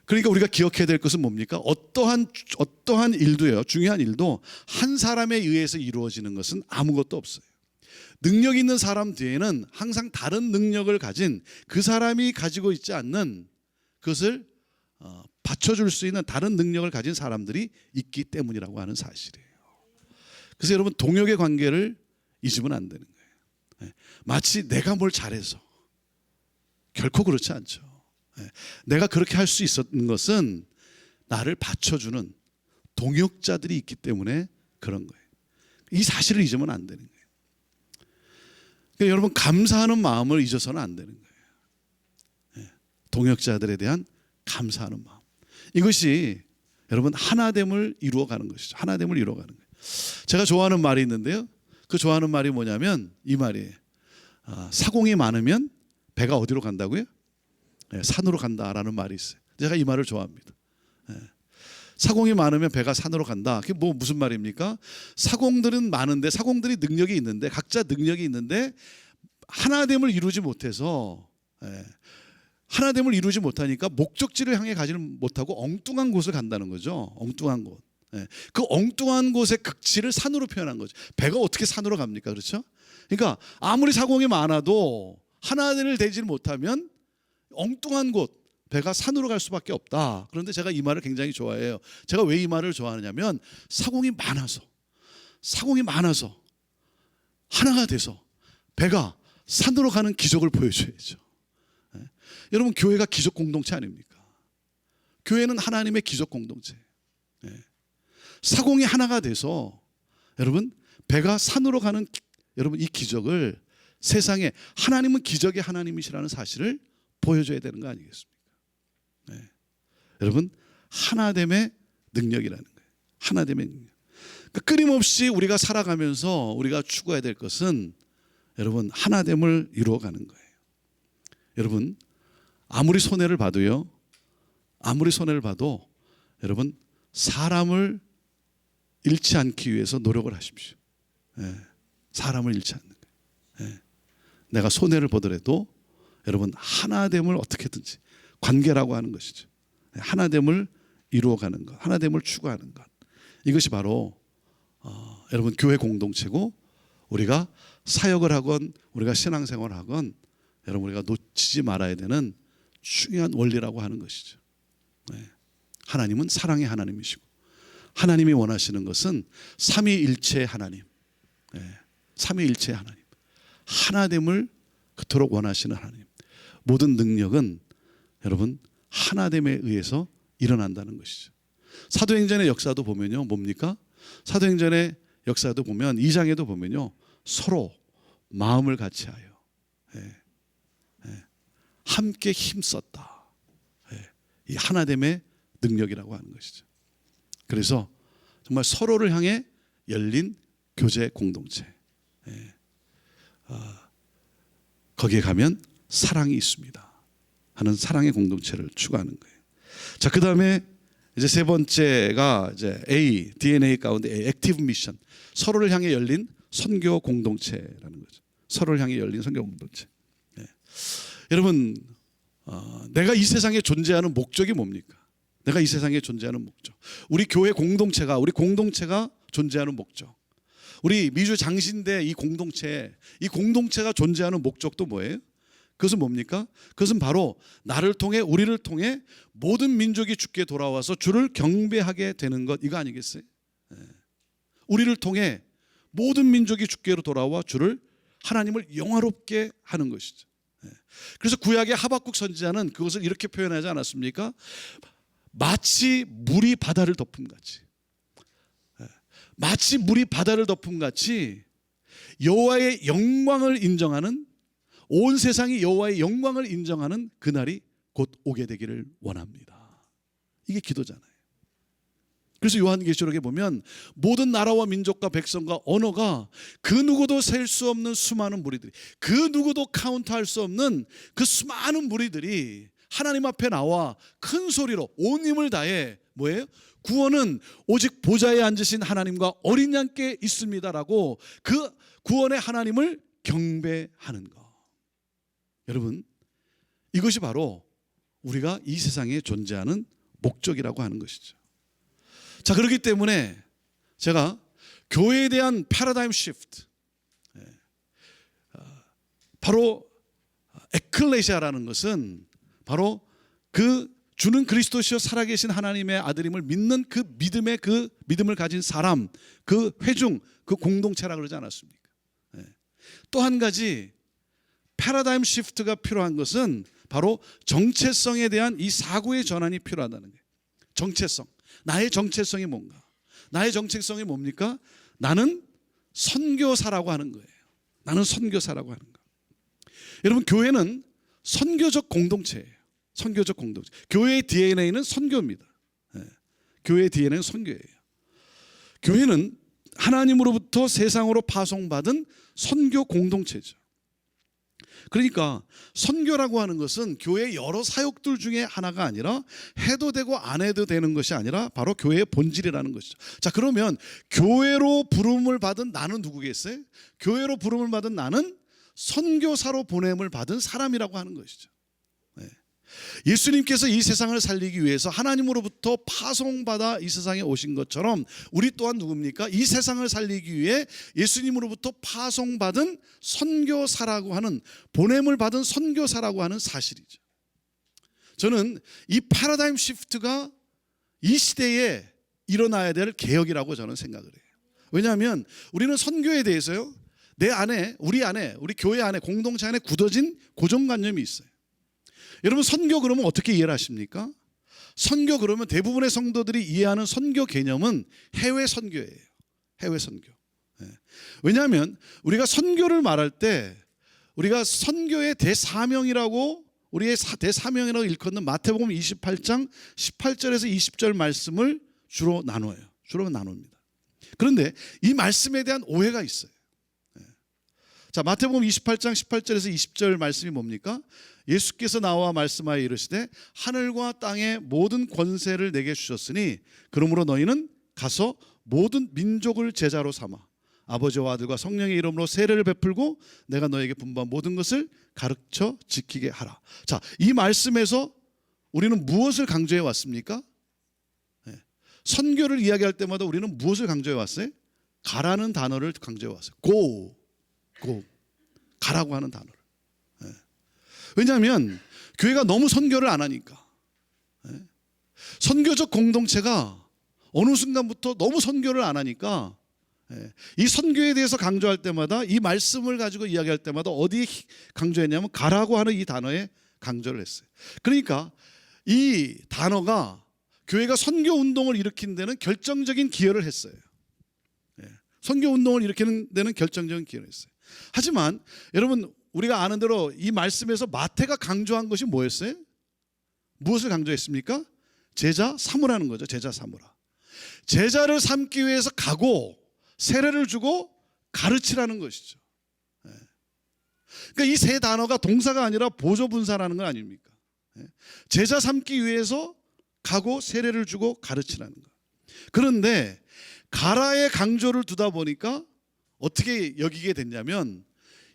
그러니까 우리가 기억해야 될 것은 뭡니까? 어떠한 일도요, 중요한 일도 한 사람에 의해서 이루어지는 것은 아무것도 없어요. 능력 있는 사람 뒤에는 항상 다른 능력을 가진 그 사람이 가지고 있지 않는 그것을 받쳐줄 수 있는 다른 능력을 가진 사람들이 있기 때문이라고 하는 사실이에요. 그래서 여러분, 동역의 관계를 잊으면 안 되는 거예요. 마치 내가 뭘 잘해서, 결코 그렇지 않죠. 내가 그렇게 할 수 있었는 것은 나를 받쳐주는 동역자들이 있기 때문에 그런 거예요. 이 사실을 잊으면 안 되는 거예요. 그러니까 여러분, 감사하는 마음을 잊어서는 안 되는 거예요. 동역자들에 대한 감사하는 마음. 이것이 여러분 하나됨을 이루어가는 것이죠. 하나됨을 이루어가는 거예요. 제가 좋아하는 말이 있는데요. 그 좋아하는 말이 뭐냐면 이 말이에요. 사공이 많으면 배가 어디로 간다고요? 산으로 간다라는 말이 있어요. 제가 이 말을 좋아합니다. 사공이 많으면 배가 산으로 간다. 그게 무슨 말입니까? 사공들은 많은데, 사공들이 능력이 있는데, 각자 능력이 있는데 하나됨을 이루지 못해서, 하나됨을 이루지 못하니까 목적지를 향해 가지를 못하고 엉뚱한 곳을 간다는 거죠. 엉뚱한 곳. 그 엉뚱한 곳의 극치를 산으로 표현한 거죠. 배가 어떻게 산으로 갑니까? 그렇죠? 그러니까 아무리 사공이 많아도 하나를 되지 못하면 엉뚱한 곳, 배가 산으로 갈 수밖에 없다. 그런데 제가 이 말을 굉장히 좋아해요. 제가 왜 이 말을 좋아하느냐면 사공이 많아서 하나가 돼서 배가 산으로 가는 기적을 보여줘야죠. 여러분, 교회가 기적 공동체 아닙니까? 교회는 하나님의 기적 공동체. 사공이 하나가 돼서 여러분, 배가 산으로 가는 여러분, 이 기적을 세상에, 하나님은 기적의 하나님이시라는 사실을 보여줘야 되는 거 아니겠습니까? 여러분, 하나됨의 능력이라는 거예요. 하나됨의 능력. 그러니까 끊임없이 우리가 살아가면서 우리가 추구해야 될 것은 여러분, 하나됨을 이루어가는 거예요. 여러분, 아무리 손해를 봐도 여러분, 사람을 잃지 않기 위해서 노력을 하십시오. 사람을 잃지 않는 거예요. 내가 손해를 보더라도 여러분, 하나됨을 어떻게든지, 관계라고 하는 것이죠. 하나됨을 이루어가는 것, 하나됨을 추구하는 것, 이것이 바로 여러분, 교회 공동체고, 우리가 사역을 하건 우리가 신앙생활을 하건 여러분, 우리가 놓치지 말아야 되는 중요한 원리라고 하는 것이죠. 하나님은 사랑의 하나님이시고, 하나님이 원하시는 것은 삼위일체의 하나님, 삼위일체의 하나님, 하나됨을 그토록 원하시는 하나님. 모든 능력은 여러분, 하나됨에 의해서 일어난다는 것이죠. 사도행전의 역사도 보면요, 뭡니까? 사도행전의 역사도 보면 2장에도 보면요, 서로 마음을 같이하여 함께 힘썼다. 이 하나됨의 능력이라고 하는 것이죠. 그래서 정말 서로를 향해 열린 교제 공동체, 거기에 가면 사랑이 있습니다 하는 사랑의 공동체를 추구하는 거예요. 자, 그 다음에 이제 세 번째가 이제 A, DNA 가운데 A, 액티브 미션, 서로를 향해 열린 선교 공동체라는 거죠. 서로를 향해 열린 선교 공동체. 여러분, 내가 이 세상에 존재하는 목적이 뭡니까? 내가 이 세상에 존재하는 목적, 우리 교회 공동체가, 우리 공동체가 존재하는 목적, 우리 미주 장신대 이 공동체가 존재하는 목적도 뭐예요? 그것은 뭡니까? 그것은 바로 나를 통해, 우리를 통해 모든 민족이 주께 돌아와서 주를 경배하게 되는 것, 이거 아니겠어요? 우리를 통해 모든 민족이 주께로 돌아와 주를, 하나님을 영화롭게 하는 것이죠. 그래서 구약의 하박국 선지자는 그것을 이렇게 표현하지 않았습니까? 마치 물이 바다를 덮음 같이, 마치 물이 바다를 덮음 같이 여호와의 영광을 인정하는, 온 세상이 여호와의 영광을 인정하는 그날이 곧 오게 되기를 원합니다. 이게 기도잖아요. 그래서 요한계시록에 보면 모든 나라와 민족과 백성과 언어가 그 누구도 셀 수 없는 수많은 무리들이, 그 누구도 카운트할 수 없는 그 수많은 무리들이 하나님 앞에 나와 큰 소리로 온 힘을 다해, 뭐예요? 구원은 오직 보좌에 앉으신 하나님과 어린 양께 있습니다라고 그 구원의 하나님을 경배하는 것. 여러분, 이것이 바로 우리가 이 세상에 존재하는 목적이라고 하는 것이죠. 자, 그렇기 때문에 제가 교회에 대한 패러다임 시프트, 바로 에클레시아라는 것은 바로 그 주는 그리스도시요 살아계신 하나님의 아들임을 믿는 그 믿음을 가진 사람, 그 회중, 그 공동체라 그러지 않았습니까? 또 한 가지 패러다임 시프트가 필요한 것은 바로 정체성에 대한 이 사고의 전환이 필요하다는 거예요. 정체성. 나의 정체성이 뭔가? 나의 정체성이 뭡니까? 나는 선교사라고 하는 거예요. 나는 선교사라고 하는 거. 여러분, 교회는 선교적 공동체예요. 선교적 공동체. 교회의 DNA는 선교입니다. 교회의 DNA는 선교예요. 교회는 하나님으로부터 세상으로 파송받은 선교 공동체죠. 그러니까 선교라고 하는 것은 교회의 여러 사역들 중에 하나가 아니라 해도 되고 안 해도 되는 것이 아니라 바로 교회의 본질이라는 것이죠. 자, 그러면 교회로 부름을 받은 나는 누구겠어요? 교회로 부름을 받은 나는 선교사로 보냄을 받은 사람이라고 하는 것이죠. 예수님께서 이 세상을 살리기 위해서 하나님으로부터 파송받아 이 세상에 오신 것처럼 우리 또한 누굽니까? 이 세상을 살리기 위해 예수님으로부터 파송받은 선교사라고 하는, 보냄을 받은 선교사라고 하는 사실이죠. 저는 이 패러다임 시프트가 이 시대에 일어나야 될 개혁이라고 저는 생각을 해요. 왜냐하면 우리는 선교에 대해서요, 내 안에, 우리 교회 안에, 공동체 안에 굳어진 고정관념이 있어요. 여러분, 선교 그러면 어떻게 이해를 하십니까? 선교 그러면 대부분의 성도들이 이해하는 선교 개념은 해외 선교예요. 해외 선교. 왜냐하면 우리가 선교를 말할 때 우리가 선교의 대사명이라고, 우리의 대사명이라고 일컫는 마태복음 28장 18절에서 20절 말씀을 주로 나눠요. 주로 나눕니다. 그런데 이 말씀에 대한 오해가 있어요. 자, 마태복음 28장 18절에서 20절 말씀이 뭡니까? 예수께서 나와 말씀하여 이르시되 하늘과 땅의 모든 권세를 내게 주셨으니 그러므로 너희는 가서 모든 민족을 제자로 삼아 아버지와 아들과 성령의 이름으로 세례를 베풀고 내가 너에게 분부한 모든 것을 가르쳐 지키게 하라. 자, 이 말씀에서 우리는 무엇을 강조해 왔습니까? 선교를 이야기할 때마다 우리는 무엇을 강조해 왔어요? 가라는 단어를 강조해 왔어요. go, 가라고 하는 단어를. 왜냐하면 교회가 너무 선교를 안 하니까. 선교적 공동체가 어느 순간부터 너무 선교를 안 하니까 이 선교에 대해서 강조할 때마다, 이 말씀을 가지고 이야기할 때마다 어디에 강조했냐면 가라고 하는 이 단어에 강조를 했어요. 그러니까 이 단어가 교회가 선교 운동을 일으킨 데는 결정적인 기여를 했어요. 선교 운동을 일으키는 데는 결정적인 기여를 했어요. 하지만 여러분, 우리가 아는 대로 이 말씀에서 마태가 강조한 것이 뭐였어요? 무엇을 강조했습니까? 제자 삼으라는 거죠. 제자 삼으라. 제자를 삼기 위해서 가고 세례를 주고 가르치라는 것이죠. 그러니까 이 세 단어가 동사가 아니라 보조 분사라는 건 아닙니까? 제자 삼기 위해서 가고 세례를 주고 가르치라는 것. 그런데 가라의 강조를 두다 보니까 어떻게 여기게 됐냐면,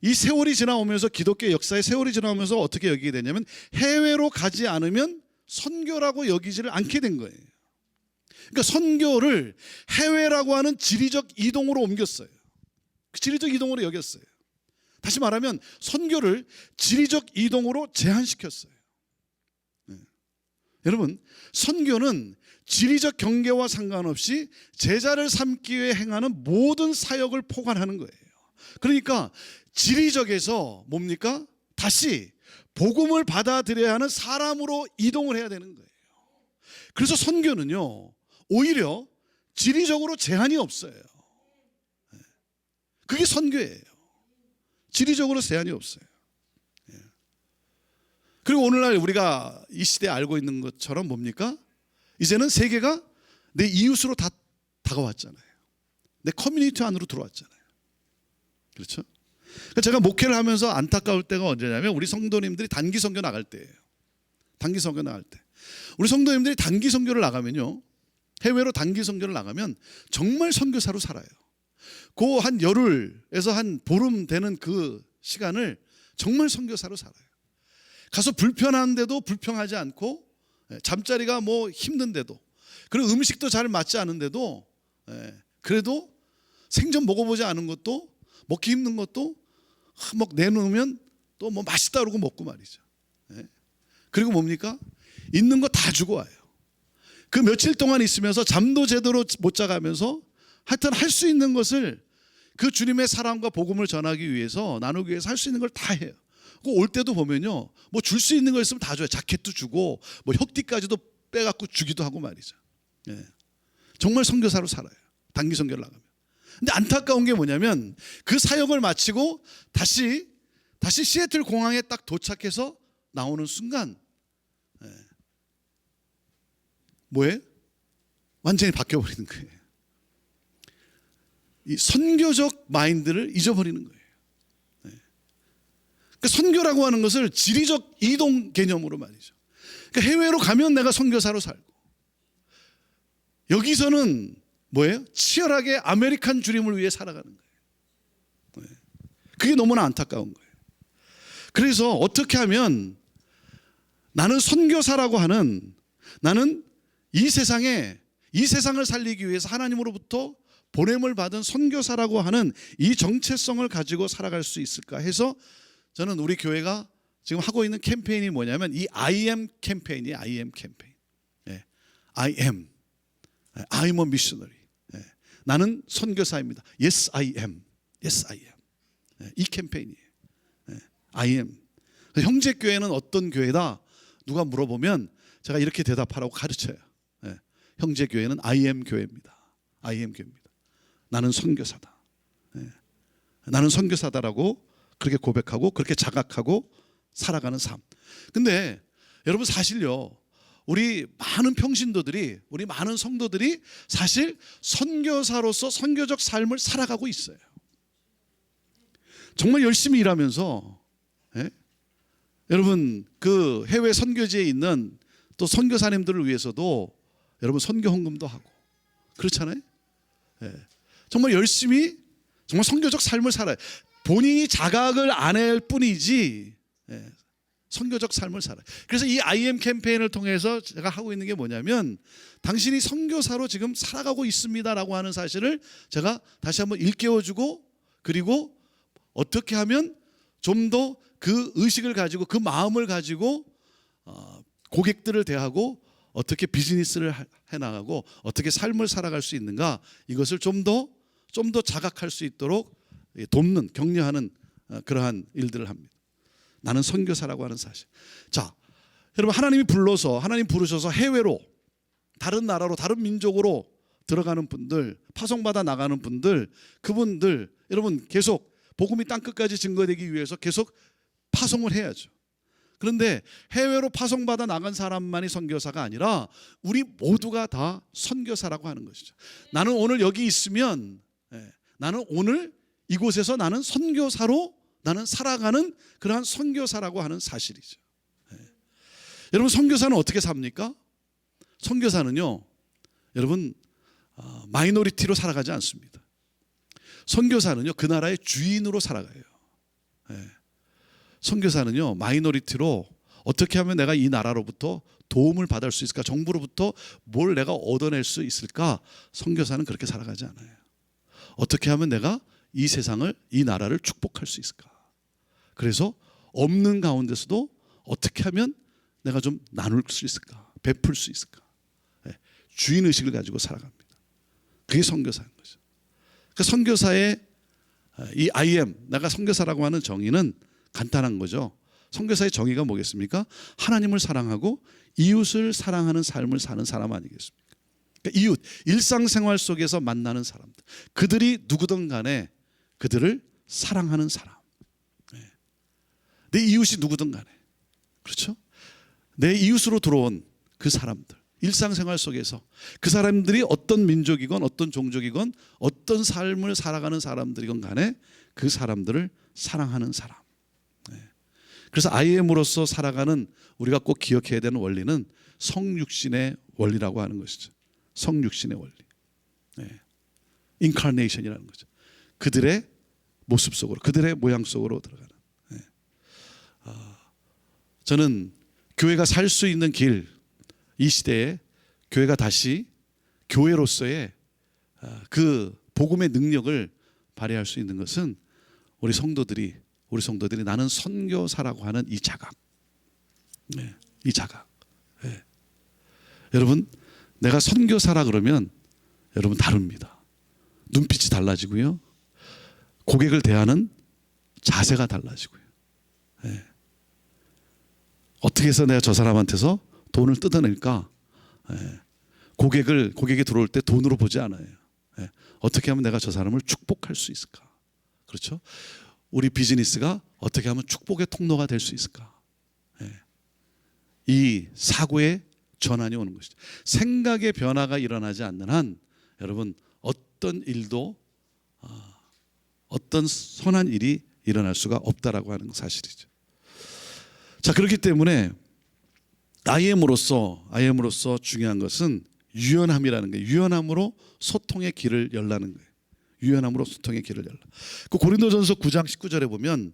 이 세월이 지나오면서, 기독교 역사의 세월이 지나오면서 어떻게 여기게 됐냐면 해외로 가지 않으면 선교라고 여기지를 않게 된 거예요. 그러니까 선교를 해외라고 하는 지리적 이동으로 옮겼어요. 지리적 이동으로 여겼어요. 다시 말하면 선교를 지리적 이동으로 제한시켰어요. 네. 여러분, 선교는 지리적 경계와 상관없이 제자를 삼기 위해 행하는 모든 사역을 포괄하는 거예요. 그러니까 지리적에서 뭡니까? 다시 복음을 받아들여야 하는 사람으로 이동을 해야 되는 거예요. 그래서 선교는요, 오히려 지리적으로 제한이 없어요. 그게 선교예요. 지리적으로 제한이 없어요. 그리고 오늘날 우리가 이 시대에 알고 있는 것처럼 뭡니까? 이제는 세계가 내 이웃으로 다 다가왔잖아요. 내 커뮤니티 안으로 들어왔잖아요. 그렇죠? 그러니까 제가 목회를 하면서 안타까울 때가 언제냐면 우리 성도님들이 단기 선교 나갈 때예요. 단기 선교 나갈 때. 우리 성도님들이 단기 선교를 나가면요, 해외로 단기 선교를 나가면 정말 선교사로 살아요. 그 한 열흘에서 한 보름 되는 그 시간을 정말 선교사로 살아요. 가서 불편한데도 불평하지 않고, 잠자리가 뭐 힘든데도, 그리고 음식도 잘 맞지 않은데도, 그래도 생전 먹어보지 않은 것도, 먹기 힘든 것도 막 내놓으면 또 뭐 맛있다 그러고 먹고 말이죠. 그리고 뭡니까? 있는 거 다 주고 와요. 그 며칠 동안 있으면서 잠도 제대로 못 자가면서 하여튼 할 수 있는 것을, 그 주님의 사랑과 복음을 전하기 위해서, 나누기 위해서 할 수 있는 걸 다 해요. 올 때도 보면요, 뭐 줄 수 있는 거 있으면 다 줘요. 자켓도 주고 뭐 혁띠까지도 빼갖고 주기도 하고 말이죠. 정말 선교사로 살아요. 단기 선교를 나가면. 근데 안타까운 게 뭐냐면 그 사역을 마치고 다시 시애틀 공항에 딱 도착해서 나오는 순간 뭐예요? 완전히 바뀌어버리는 거예요. 이 선교적 마인드를 잊어버리는 거예요. 그러니까 선교라고 하는 것을 지리적 이동 개념으로 말이죠. 그러니까 해외로 가면 내가 선교사로 살고, 여기서는 뭐예요? 치열하게 아메리칸 주림을 위해 살아가는 거예요. 그게 너무나 안타까운 거예요. 그래서 어떻게 하면 나는 선교사라고 하는, 나는 이 세상을 살리기 위해서 하나님으로부터 보냄을 받은 선교사라고 하는 이 정체성을 가지고 살아갈 수 있을까 해서, 저는 우리 교회가 지금 하고 있는 캠페인이 뭐냐면 이 I am 캠페인이에요. I am 캠페인. I am. I'm a missionary. 나는 선교사입니다. Yes, I am. Yes, I am. 이 캠페인이에요. I am. 형제교회는 어떤 교회다? 누가 물어보면 제가 이렇게 대답하라고 가르쳐요. 형제교회는 I am 교회입니다. I am 교회입니다. 나는 선교사다. 나는 선교사다라고 그렇게 고백하고 그렇게 자각하고 살아가는 삶. 근데 여러분, 사실요, 우리 많은 평신도들이, 우리 많은 성도들이 사실 선교사로서 선교적 삶을 살아가고 있어요. 정말 열심히 일하면서, 여러분, 그 해외 선교지에 있는 또 선교사님들을 위해서도 여러분 선교 헌금도 하고 그렇잖아요. 정말 열심히 정말 선교적 삶을 살아요. 본인이 자각을 안 할 뿐이지 선교적 삶을 살아요. 그래서 이 IM 캠페인을 통해서 제가 하고 있는 게 뭐냐면, 당신이 선교사로 지금 살아가고 있습니다라고 하는 사실을 제가 다시 한번 일깨워주고, 그리고 어떻게 하면 좀 더 그 의식을 가지고, 그 마음을 가지고 고객들을 대하고 어떻게 비즈니스를 해나가고 어떻게 삶을 살아갈 수 있는가, 이것을 좀 더 자각할 수 있도록 돕는, 격려하는 그러한 일들을 합니다. 나는 선교사라고 하는 사실. 자, 여러분, 하나님 부르셔서 해외로, 다른 나라로, 다른 민족으로 들어가는 분들, 파송받아 나가는 분들, 그분들 여러분 계속 복음이 땅끝까지 증거되기 위해서 계속 파송을 해야죠. 그런데 해외로 파송받아 나간 사람만이 선교사가 아니라 우리 모두가 다 선교사라고 하는 것이죠. 나는 오늘 여기 있으면, 나는 오늘 이곳에서 나는 선교사로 나는 살아가는 그러한 선교사라고 하는 사실이죠. 여러분, 선교사는 어떻게 삽니까? 선교사는요, 여러분, 마이너리티로 살아가지 않습니다. 선교사는요, 그 나라의 주인으로 살아가요. 선교사는요, 마이너리티로 어떻게 하면 내가 이 나라로부터 도움을 받을 수 있을까, 정부로부터 뭘 내가 얻어낼 수 있을까, 선교사는 그렇게 살아가지 않아요. 어떻게 하면 내가 이 세상을, 이 나라를 축복할 수 있을까? 그래서 없는 가운데서도 어떻게 하면 내가 좀 나눌 수 있을까? 베풀 수 있을까? 주인의식을 가지고 살아갑니다. 그게 선교사인 거죠. 그 선교사의 이 I am, 내가 선교사라고 하는 정의는 간단한 거죠. 선교사의 정의가 뭐겠습니까? 하나님을 사랑하고 이웃을 사랑하는 삶을 사는 사람 아니겠습니까? 그러니까 이웃, 일상생활 속에서 만나는 사람들, 그들이 누구든 간에 그들을 사랑하는 사람. 내 이웃이 누구든 간에, 그렇죠? 내 이웃으로 들어온 그 사람들, 일상생활 속에서 그 사람들이 어떤 민족이건 어떤 종족이건 어떤 삶을 살아가는 사람들이건 간에 그 사람들을 사랑하는 사람. 그래서 IM으로서 살아가는 우리가 꼭 기억해야 되는 원리는 성육신의 원리라고 하는 것이죠. 성육신의 원리. 인카네이션이라는 거죠. 그들의 모습 속으로, 그들의 모양 속으로 들어가는. 저는 교회가 살 수 있는 길, 이 시대에 교회가 다시 교회로서의 그 복음의 능력을 발휘할 수 있는 것은 우리 성도들이 나는 선교사라고 하는 이 자각, 이 자각. 여러분, 내가 선교사라 그러면 여러분 다릅니다. 눈빛이 달라지고요, 고객을 대하는 자세가 달라지고요. 어떻게 해서 내가 저 사람한테서 돈을 뜯어낼까? 고객이 들어올 때 돈으로 보지 않아요. 어떻게 하면 내가 저 사람을 축복할 수 있을까? 그렇죠? 우리 비즈니스가 어떻게 하면 축복의 통로가 될 수 있을까? 이 사고의 전환이 오는 것이죠. 생각의 변화가 일어나지 않는 한 여러분 어떤 일도 어떤 선한 일이 일어날 수가 없다라고 하는 사실이죠. 자, 그렇기 때문에 IM으로서 중요한 것은 유연함이라는 거예요. 유연함으로 소통의 길을 열라는 거예요. 유연함으로 소통의 길을 열라. 그 고린도전서 9장 19절에 보면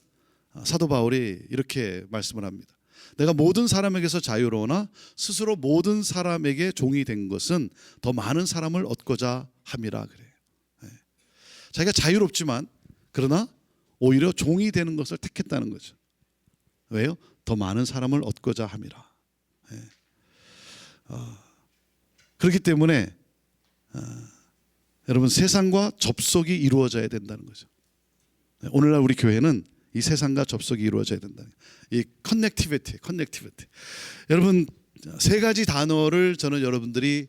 사도 바울이 이렇게 말씀을 합니다. 내가 모든 사람에게서 자유로우나 스스로 모든 사람에게 종이 된 것은 더 많은 사람을 얻고자 함이라 그래요. 자기가 자유롭지만 그러나 오히려 종이 되는 것을 택했다는 거죠. 왜요? 더 많은 사람을 얻고자 함이라. 그렇기 때문에 여러분 세상과 접속이 이루어져야 된다는 거죠. 오늘날 우리 교회는 이 세상과 접속이 이루어져야 된다는 거예요. 이 커넥티비티. 여러분 세 가지 단어를 저는 여러분들이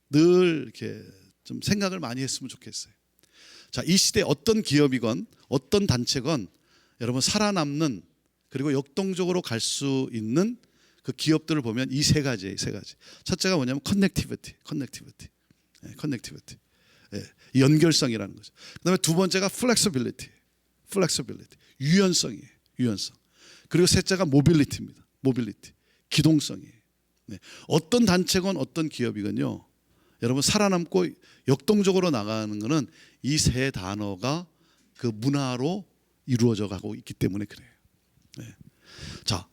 늘 이렇게 좀 생각을 많이 했으면 좋겠어요. 자, 이 시대 어떤 기업이건 어떤 단체건 여러분 살아남는 그리고 역동적으로 갈 수 있는 그 기업들을 보면 이 세 가지예요. 세 가지. 첫째가 뭐냐면 커넥티비티. 이 연결성이라는 거죠. 그다음에 두 번째가 플렉서빌리티. 유연성이에요. 유연성. 그리고 셋째가 모빌리티입니다. 기동성이에요. 어떤 단체건 어떤 기업이건요, 여러분 살아남고 역동적으로 나가는 것은 이 세 단어가 그 문화로 이루어져 가고 있기 때문에 그래요. 자,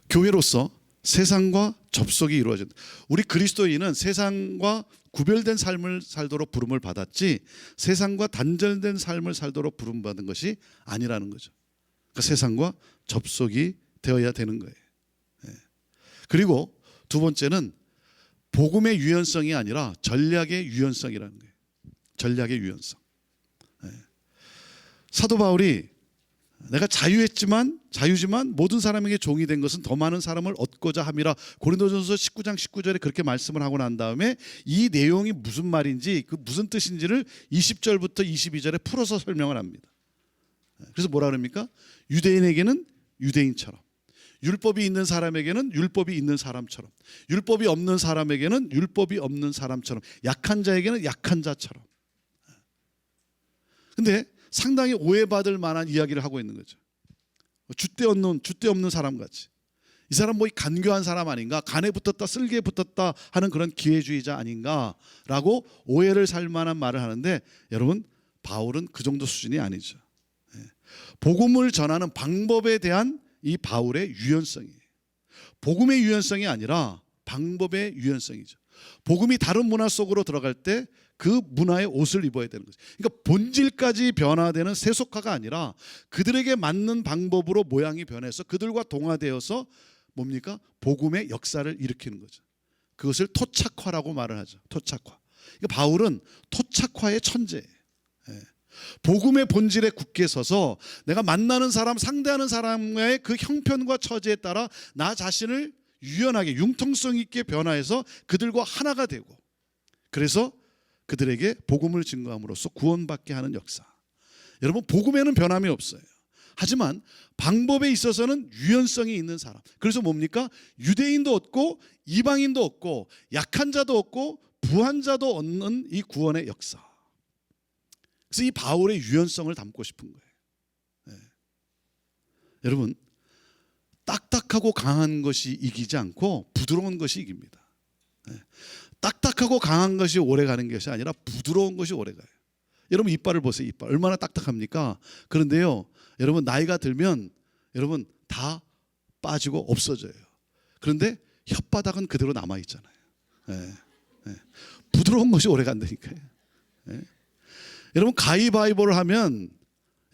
교회로서 세상과 접속이 이루어진다. 우리 그리스도인은 세상과 구별된 삶을 살도록 부름을 받았지 세상과 단절된 삶을 살도록 부름받은 것이 아니라는 거죠. 그러니까 세상과 접속이 되어야 되는 거예요. 그리고 두 번째는 복음의 유연성이 아니라 전략의 유연성이라는 거예요. 전략의 유연성. 사도 바울이 내가 자유지만 모든 사람에게 종이 된 것은 더 많은 사람을 얻고자 함이라. 고린도전서 19장 19절에 그렇게 말씀을 하고 난 다음에 이 내용이 무슨 말인지 그 무슨 뜻인지를 20절부터 22절에 풀어서 설명을 합니다. 그래서 뭐라 그럽니까? 유대인에게는 유대인처럼, 율법이 있는 사람에게는 율법이 있는 사람처럼, 율법이 없는 사람에게는 율법이 없는 사람처럼, 약한 자에게는 약한 자처럼. 근데 상당히 오해받을 만한 이야기를 하고 있는 거죠. 줏대 없는 사람 같이. 이 사람 뭐 간교한 사람 아닌가? 간에 붙었다 쓸개에 붙었다 하는 그런 기회주의자 아닌가라고 오해를 살 만한 말을 하는데, 여러분 바울은 그 정도 수준이 아니죠. 복음을 전하는 방법에 대한 이 바울의 유연성이에요. 복음의 유연성이 아니라 방법의 유연성이죠. 복음이 다른 문화 속으로 들어갈 때 그 문화의 옷을 입어야 되는 거죠. 그러니까 본질까지 변화되는 세속화가 아니라 그들에게 맞는 방법으로 모양이 변해서 그들과 동화되어서 뭡니까? 복음의 역사를 일으키는 거죠. 그것을 토착화라고 말을 하죠. 토착화. 그러니까 바울은 토착화의 천재예요. 복음의 본질에 굳게 서서 내가 만나는 사람, 상대하는 사람의 그 형편과 처지에 따라 나 자신을 유연하게 융통성 있게 변화해서 그들과 하나가 되고, 그래서 그들에게 복음을 증거함으로써 구원받게 하는 역사. 여러분, 복음에는 변함이 없어요. 하지만 방법에 있어서는 유연성이 있는 사람. 그래서 뭡니까? 유대인도 얻고 이방인도 얻고 약한 자도 얻고 부한 자도 얻는 이 구원의 역사. 그래서 이 바울의 유연성을 담고 싶은 거예요. 네. 여러분, 딱딱하고 강한 것이 이기지 않고 부드러운 것이 이깁니다. 네. 딱딱하고 강한 것이 오래가는 것이 아니라 부드러운 것이 오래가요. 여러분, 이빨을 보세요. 이빨 얼마나 딱딱합니까? 그런데요, 여러분, 나이가 들면 여러분 다 빠지고 없어져요. 그런데 혓바닥은 그대로 남아있잖아요. 네. 네. 부드러운 것이 오래간다니까요. 네. 여러분, 가위바위보를 하면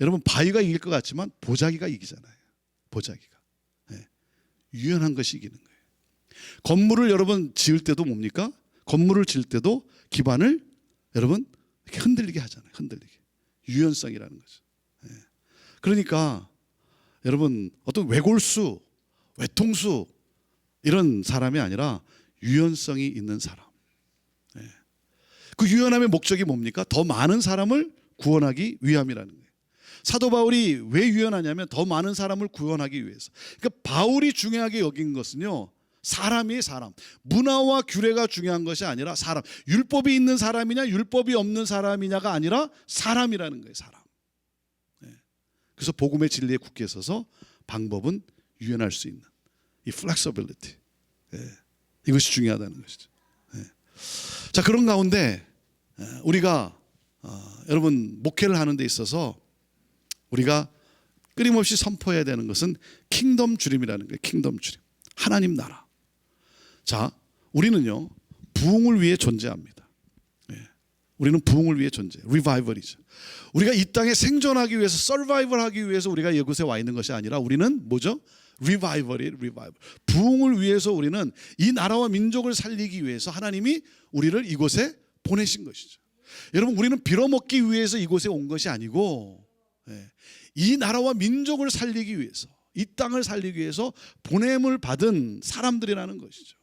여러분 바위가 이길 것 같지만 보자기가 이기잖아요. 보자기가. 네. 유연한 것이 이기는 거예요. 건물을 여러분 지을 때도 뭡니까? 건물을 지을 때도 기반을 여러분 이렇게 흔들리게 하잖아요. 흔들리게. 유연성이라는 거죠. 네. 그러니까 여러분, 어떤 외골수, 외통수 이런 사람이 아니라 유연성이 있는 사람. 네. 그 유연함의 목적이 뭡니까? 더 많은 사람을 구원하기 위함이라는 거예요. 사도 바울이 왜 유연하냐면 더 많은 사람을 구원하기 위해서. 그러니까 바울이 중요하게 여긴 것은요, 사람이 사람, 문화와 규례가 중요한 것이 아니라 사람. 율법이 있는 사람이냐 율법이 없는 사람이냐가 아니라 사람이라는 거예요. 사람. 네. 그래서 복음의 진리에 굳게 서서 방법은 유연할 수 있는 이 flexibility. 네. 이것이 중요하다는 것이죠. 네. 자, 그런 가운데 우리가 여러분 목회를 하는 데 있어서 우리가 끊임없이 선포해야 되는 것은 킹덤 주림이라는 거예요. 킹덤 주림. 하나님 나라. 자, 우리는요 부흥을 위해 존재합니다. 네. 우리는 부흥을 위해 존재. 리바이벌이죠. 우리가 이 땅에 생존하기 위해서, 서바이벌하기 위해서 우리가 이곳에 와 있는 것이 아니라 우리는 뭐죠? 리바이벌이에요. 리바이벌. 부흥을 위해서 우리는 이 나라와 민족을 살리기 위해서 하나님이 우리를 이곳에 보내신 것이죠. 여러분, 우리는 빌어먹기 위해서 이곳에 온 것이 아니고 이 나라와 민족을 살리기 위해서, 이 땅을 살리기 위해서 보냄을 받은 사람들이라는 것이죠.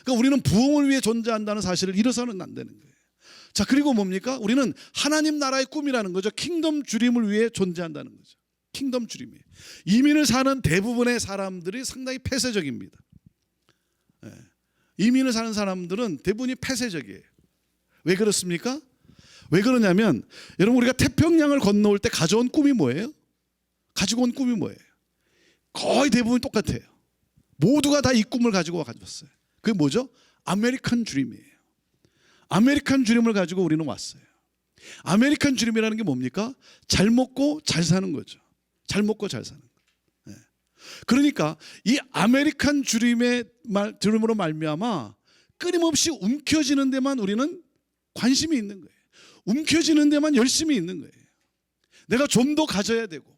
그러니까 우리는 부흥을 위해 존재한다는 사실을 잃어서는 안 되는 거예요. 자, 그리고 뭡니까? 우리는 하나님 나라의 꿈이라는 거죠. 킹덤 주림을 위해 존재한다는 거죠. 킹덤 주림이에요. 이민을 사는 대부분의 사람들이 상당히 폐쇄적입니다. 이민을 사는 사람들은 대부분이 폐쇄적이에요. 왜 그렇습니까? 왜 그러냐면 여러분, 우리가 태평양을 건너올 때 가져온 꿈이 뭐예요? 가지고 온 꿈이 뭐예요? 거의 대부분 똑같아요. 모두가 다 이 꿈을 가지고 왔어요. 그게 뭐죠? 아메리칸 드림이에요. 아메리칸 드림을 가지고 우리는 왔어요. 아메리칸 드림이라는 게 뭡니까? 잘 먹고 잘 사는 거죠. 잘 먹고 잘 사는 거. 네. 그러니까 이 아메리칸 드림으로 말미암아 끊임없이 움켜쥐는 데만 우리는 관심이 있는 거예요. 움켜쥐는 데만 열심히 있는 거예요. 내가 좀 더 가져야 되고,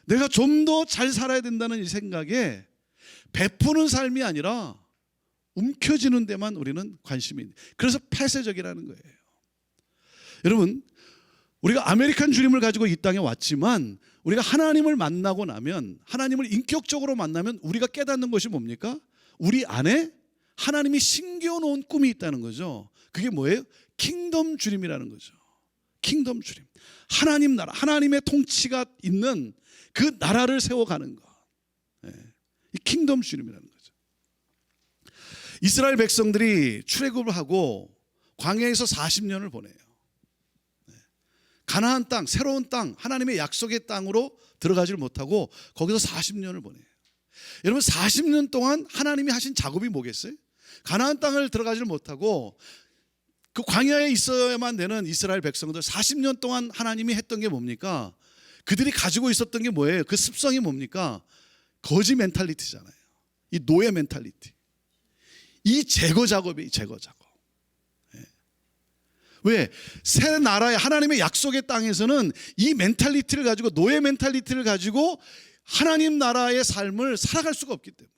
내가 좀 더 잘 살아야 된다는 이 생각에 베푸는 삶이 아니라 움켜쥐는 데만 우리는 관심이 있는, 그래서 폐쇄적이라는 거예요. 여러분, 우리가 아메리칸 주림을 가지고 이 땅에 왔지만 우리가 하나님을 만나고 나면, 하나님을 인격적으로 만나면 우리가 깨닫는 것이 뭡니까? 우리 안에 하나님이 심겨놓은 꿈이 있다는 거죠. 그게 뭐예요? 킹덤 주림이라는 거죠. 킹덤 주림. 하나님 나라, 하나님의 통치가 있는 그 나라를 세워가는 것. 이 킹덤 주림이라는 거죠. 이스라엘 백성들이 출애굽을 하고 광야에서 40년을 보내요. 가나안 땅, 새로운 땅, 하나님의 약속의 땅으로 들어가질 못하고 거기서 40년을 보내요. 여러분, 40년 동안 하나님이 하신 작업이 뭐겠어요? 가나안 땅을 들어가질 못하고 그 광야에 있어야만 되는 이스라엘 백성들 40년 동안 하나님이 했던 게 뭡니까? 그들이 가지고 있었던 게 뭐예요? 그 습성이 뭡니까? 거지 멘탈리티잖아요. 이 노예 멘탈리티. 이 제거 작업이 제거 작업. 왜? 새 나라의 하나님의 약속의 땅에서는 이 멘탈리티를 가지고, 노예 멘탈리티를 가지고 하나님 나라의 삶을 살아갈 수가 없기 때문에.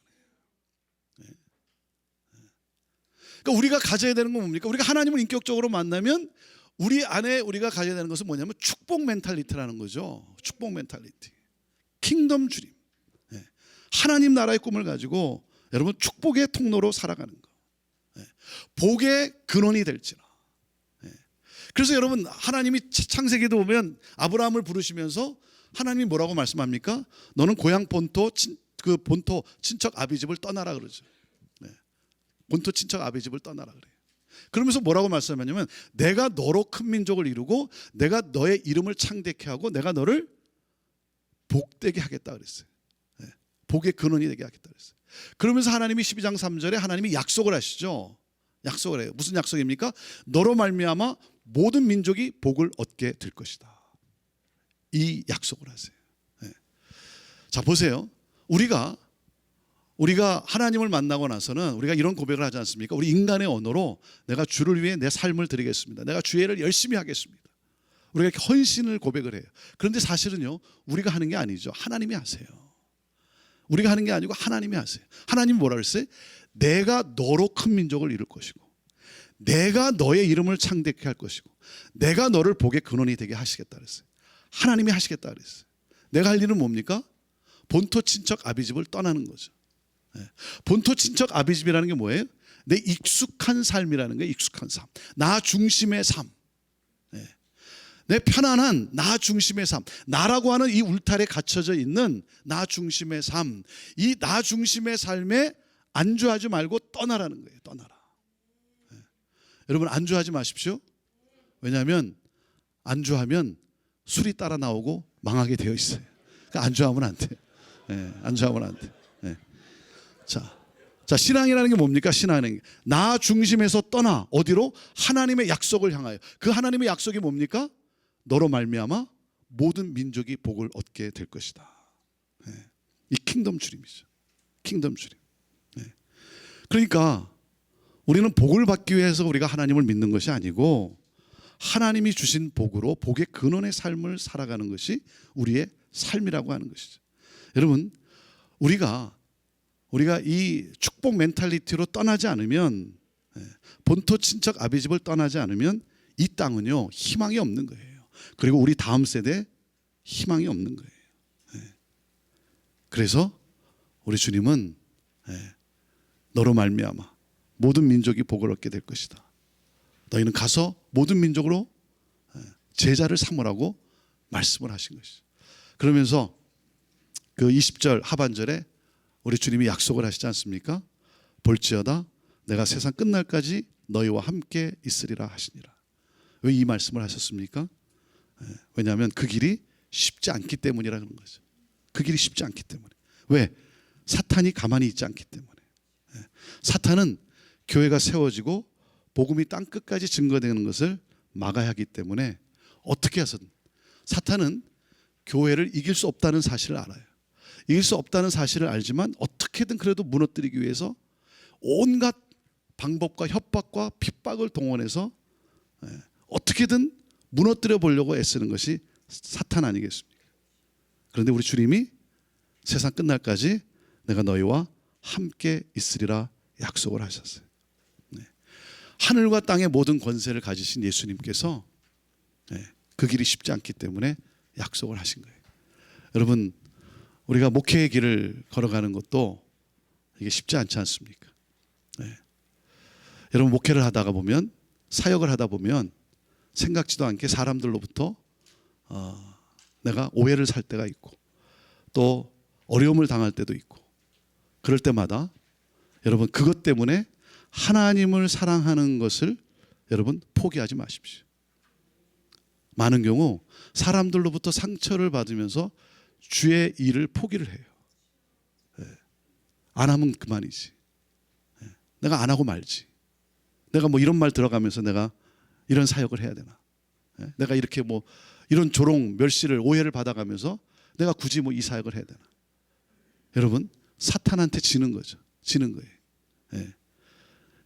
그러니까 우리가 가져야 되는 건 뭡니까? 우리가 하나님을 인격적으로 만나면 우리 안에 우리가 가져야 되는 것은 뭐냐면 축복 멘탈리티라는 거죠. 축복 멘탈리티. 킹덤 주림. 하나님 나라의 꿈을 가지고 여러분 축복의 통로로 살아가는 거. 복의 근원이 될지라. 그래서 여러분 하나님이 창세기도 보면 아브라함을 부르시면서 하나님이 뭐라고 말씀합니까? 너는 고향 본토 친척 아비 집을 떠나라 그러죠. 본토 친척 아비 집을 떠나라 그래요. 그러면서 뭐라고 말씀하냐면 내가 너로 큰 민족을 이루고 내가 너의 이름을 창대케 하고 내가 너를 복되게 하겠다 그랬어요. 복의 근원이 되게 하겠다 그랬어요. 그러면서 하나님이 12장 3절에 하나님이 약속을 하시죠. 약속을 해요. 무슨 약속입니까? 너로 말미암아 모든 민족이 복을 얻게 될 것이다. 이 약속을 하세요. 자, 보세요. 우리가 하나님을 만나고 나서는 우리가 이런 고백을 하지 않습니까? 우리 인간의 언어로 내가 주를 위해 내 삶을 드리겠습니다. 내가 주의 일을 열심히 하겠습니다. 우리가 이렇게 헌신을 고백을 해요. 그런데 사실은요, 우리가 하는 게 아니죠. 하나님이 하세요. 우리가 하는 게 아니고 하나님이 하세요. 하나님이 뭐라 그랬어요? 내가 너로 큰 민족을 이룰 것이고 내가 너의 이름을 창대케 할 것이고 내가 너를 복의 근원이 되게 하시겠다 그랬어요. 하나님이 하시겠다 그랬어요. 내가 할 일은 뭡니까? 본토 친척 아비집을 떠나는 거죠. 본토 친척 아비집이라는 게 뭐예요? 내 익숙한 삶이라는 거예요. 익숙한 삶. 나 중심의 삶. 내 편안한 나 중심의 삶. 나라고 하는 이 울타리에 갇혀져 있는 나 중심의 삶. 이 나 중심의 삶에 안주하지 말고 떠나라는 거예요. 떠나라. 여러분 안주하지 마십시오. 왜냐하면 안주하면 술이 따라 나오고 망하게 되어 있어요. 그러니까 안주하면 안 돼. 안주하면 안 돼. 자, 신앙이라는 게 뭡니까? 신앙은 나 중심에서 떠나 어디로? 하나님의 약속을 향하여. 그 하나님의 약속이 뭡니까? 너로 말미암아 모든 민족이 복을 얻게 될 것이다. 이 킹덤 주림이죠. 킹덤 주림. 그러니까 우리는 복을 받기 위해서 우리가 하나님을 믿는 것이 아니고 하나님이 주신 복으로 복의 근원의 삶을 살아가는 것이 우리의 삶이라고 하는 것이죠. 여러분 우리가 이 축복 멘탈리티로 떠나지 않으면, 본토 친척 아비집을 떠나지 않으면 이 땅은요 희망이 없는 거예요. 그리고 우리 다음 세대에 희망이 없는 거예요. 그래서 우리 주님은 너로 말미암아 모든 민족이 복을 얻게 될 것이다. 너희는 가서 모든 민족으로 제자를 삼으라고 말씀을 하신 것이죠. 그러면서 그 20절 하반절에 우리 주님이 약속을 하시지 않습니까? 볼지어다 내가 세상 끝날까지 너희와 함께 있으리라 하시니라. 왜 이 말씀을 하셨습니까? 왜냐하면 그 길이 쉽지 않기 때문이라는 거죠. 그 길이 쉽지 않기 때문에. 왜? 사탄이 가만히 있지 않기 때문에. 사탄은 교회가 세워지고 복음이 땅 끝까지 증거되는 것을 막아야 하기 때문에 어떻게 해서든 사탄은 교회를 이길 수 없다는 사실을 알아요. 이길 수 없다는 사실을 알지만 어떻게든 그래도 무너뜨리기 위해서 온갖 방법과 협박과 핍박을 동원해서 어떻게든 무너뜨려 보려고 애쓰는 것이 사탄 아니겠습니까? 그런데 우리 주님이 세상 끝날까지 내가 너희와 함께 있으리라 약속을 하셨어요. 하늘과 땅의 모든 권세를 가지신 예수님께서 그 길이 쉽지 않기 때문에 약속을 하신 거예요. 여러분 우리가 목회의 길을 걸어가는 것도 이게 쉽지 않지 않습니까? 여러분 목회를 하다가 보면 사역을 하다 보면 생각지도 않게 사람들로부터 내가 오해를 살 때가 있고 또 어려움을 당할 때도 있고 그럴 때마다 여러분 그것 때문에 하나님을 사랑하는 것을 여러분 포기하지 마십시오. 많은 경우 사람들로부터 상처를 받으면서 주의 일을 포기를 해요. 안 하면 그만이지. 내가 안 하고 말지. 내가 뭐 이런 말 들어가면서 내가 이런 사역을 해야 되나. 내가 이렇게 뭐 이런 조롱 멸시를 오해를 받아가면서 내가 굳이 뭐 이 사역을 해야 되나. 여러분 사탄한테 지는 거죠. 지는 거예요.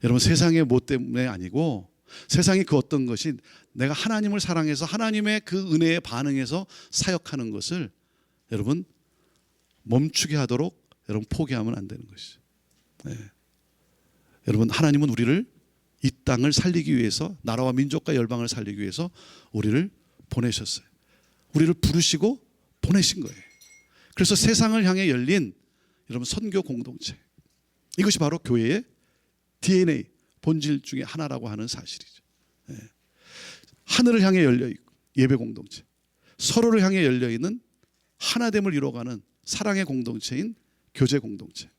여러분 세상의 뭐 때문에 아니고 세상이 그 어떤 것이 내가 하나님을 사랑해서 하나님의 그 은혜에 반응해서 사역하는 것을 여러분 멈추게 하도록 여러분 포기하면 안 되는 것이죠. 네. 여러분 하나님은 우리를 이 땅을 살리기 위해서 나라와 민족과 열방을 살리기 위해서 우리를 보내셨어요. 우리를 부르시고 보내신 거예요. 그래서 세상을 향해 열린 여러분 선교 공동체, 이것이 바로 교회의 DNA 본질 중에 하나라고 하는 사실이죠. 네. 하늘을 향해 열려 있고 예배 공동체, 서로를 향해 열려 있는 하나됨을 이루어가는 사랑의 공동체인 교제 공동체,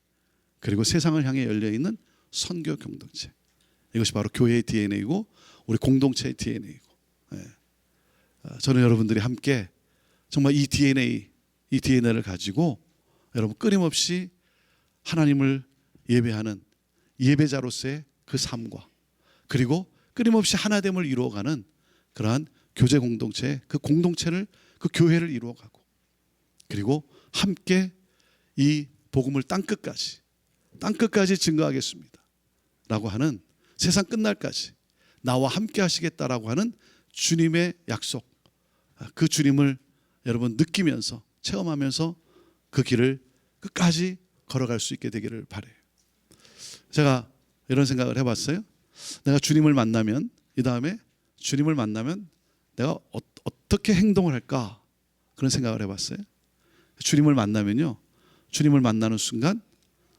그리고 세상을 향해 열려 있는 선교 공동체, 이것이 바로 교회의 DNA이고 우리 공동체의 DNA이고, 네. 저는 여러분들이 함께 정말 이 DNA를 가지고 여러분 끊임없이 하나님을 예배하는 예배자로서의 그 삶과 그리고 끊임없이 하나됨을 이루어가는 그러한 교제 공동체, 그 공동체를, 그 교회를 이루어가고, 그리고 함께 이 복음을 땅끝까지 증거하겠습니다 라고 하는, 세상 끝날까지 나와 함께 하시겠다라고 하는 주님의 약속, 그 주님을 여러분 느끼면서 체험하면서 그 길을 끝까지 걸어갈 수 있게 되기를 바라요. 제가 이런 생각을 해봤어요. 내가 주님을 만나면, 이 다음에 주님을 만나면 내가 어떻게 행동을 할까, 그런 생각을 해봤어요. 주님을 만나면요, 주님을 만나는 순간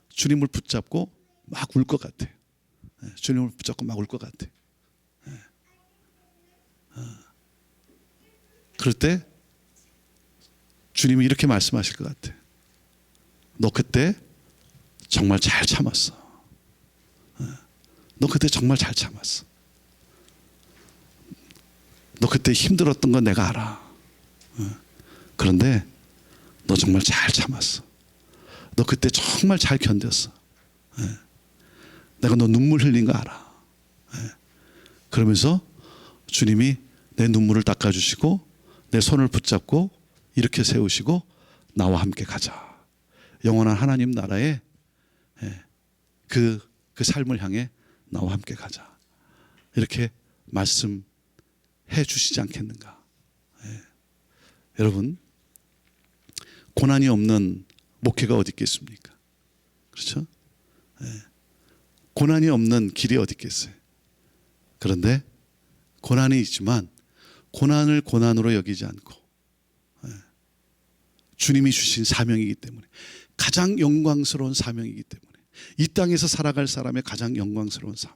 주님을 붙잡고 막 울 것 같아요. 주님을 붙잡고 막 울 것 같아요. 그럴 때 주님이 이렇게 말씀하실 것 같아요. 너 그때 정말 잘 참았어. 너 그때 정말 잘 참았어. 너 그때 힘들었던 건 내가 알아. 그런데 너 정말 잘 참았어. 너 그때 정말 잘 견뎠어. 내가 너 눈물 흘린 거 알아. 그러면서 주님이 내 눈물을 닦아주시고 내 손을 붙잡고 이렇게 세우시고 나와 함께 가자. 영원한 하나님 나라에 그 삶을 향해 나와 함께 가자. 이렇게 말씀해 주시지 않겠는가. 여러분, 고난이 없는 목회가 어디 있겠습니까? 그렇죠? 고난이 없는 길이 어디 있겠어요? 그런데 고난이 있지만 고난을 고난으로 여기지 않고 주님이 주신 사명이기 때문에, 가장 영광스러운 사명이기 때문에, 이 땅에서 살아갈 사람의 가장 영광스러운 삶,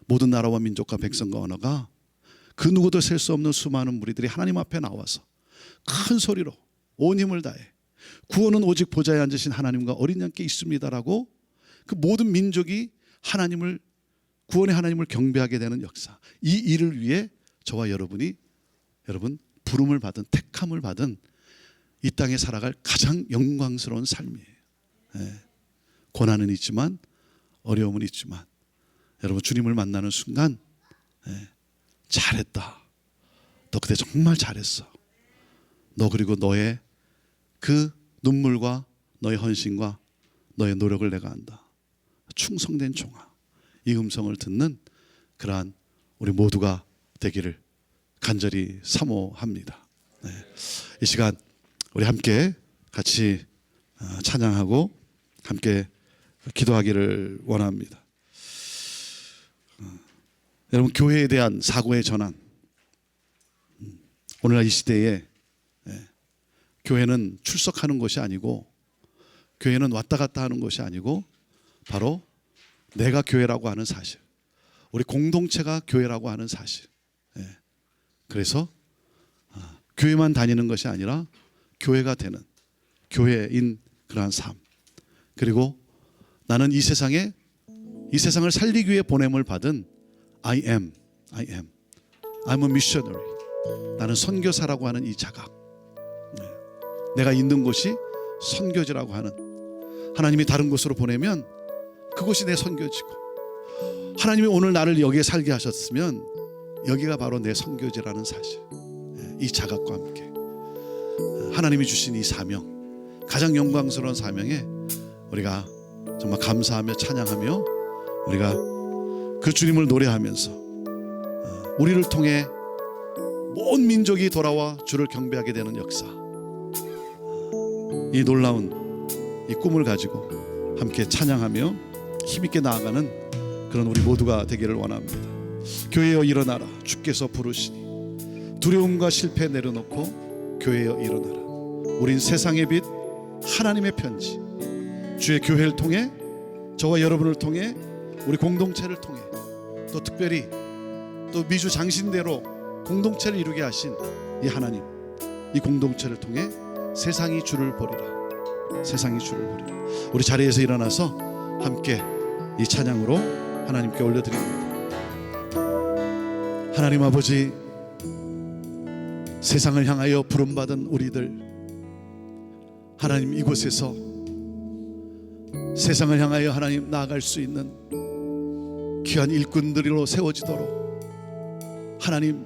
모든 나라와 민족과 백성과 언어가 그 누구도 셀 수 없는 수많은 무리들이 하나님 앞에 나와서 큰 소리로 온 힘을 다해 구원은 오직 보좌에 앉으신 하나님과 어린 양께 있습니다라고 그 모든 민족이 하나님을, 구원의 하나님을 경배하게 되는 역사, 이 일을 위해 저와 여러분이 여러분 부름을 받은, 택함을 받은 이 땅에 살아갈 가장 영광스러운 삶이에요. 고난은 있지만, 어려움은 있지만, 여러분 주님을 만나는 순간 잘했다. 너 그때 정말 잘했어. 너 그리고 너의 그 눈물과 너의 헌신과 너의 노력을 내가 안다. 충성된 종아. 이 음성을 듣는 그러한 우리 모두가 되기를 간절히 사모합니다. 이 시간 우리 함께 같이 찬양하고 함께 기도하기를 원합니다. 여러분, 교회에 대한 사고의 전환. 오늘날 이 시대에 교회는 출석하는 것이 아니고, 교회는 왔다 갔다 하는 것이 아니고, 바로 내가 교회라고 하는 사실, 우리 공동체가 교회라고 하는 사실. 그래서 교회만 다니는 것이 아니라 교회가 되는 교회인 그러한 삶, 그리고 나는 이 세상을 살리기 위해 보냄을 받은 I'm a missionary. 나는 선교사라고 하는 이 자각, 내가 있는 곳이 선교지라고 하는, 하나님이 다른 곳으로 보내면 그곳이 내 선교지고, 하나님이 오늘 나를 여기에 살게 하셨으면 여기가 바로 내 선교지라는 사실, 이 자각과 함께 하나님이 주신 이 사명, 가장 영광스러운 사명에 우리가 정말 감사하며 찬양하며 우리가 그 주님을 노래하면서 우리를 통해 온 민족이 돌아와 주를 경배하게 되는 역사, 이 놀라운 이 꿈을 가지고 함께 찬양하며 힘있게 나아가는 그런 우리 모두가 되기를 원합니다. 교회여 일어나라, 주께서 부르시니 두려움과 실패 내려놓고 교회여 일어나라. 우린 세상의 빛, 하나님의 편지, 주의 교회를 통해, 저와 여러분을 통해, 우리 공동체를 통해, 또 특별히 또 미주 장신대로 공동체를 이루게 하신 이 하나님, 이 공동체를 통해 세상이 주를 보리라. 세상이 주를 보리라. 우리 자리에서 일어나서 함께 이 찬양으로 하나님께 올려드립니다. 하나님 아버지, 세상을 향하여 부름받은 우리들, 하나님 이곳에서 세상을 향하여 하나님 나아갈 수 있는 귀한 일꾼들로 세워지도록 하나님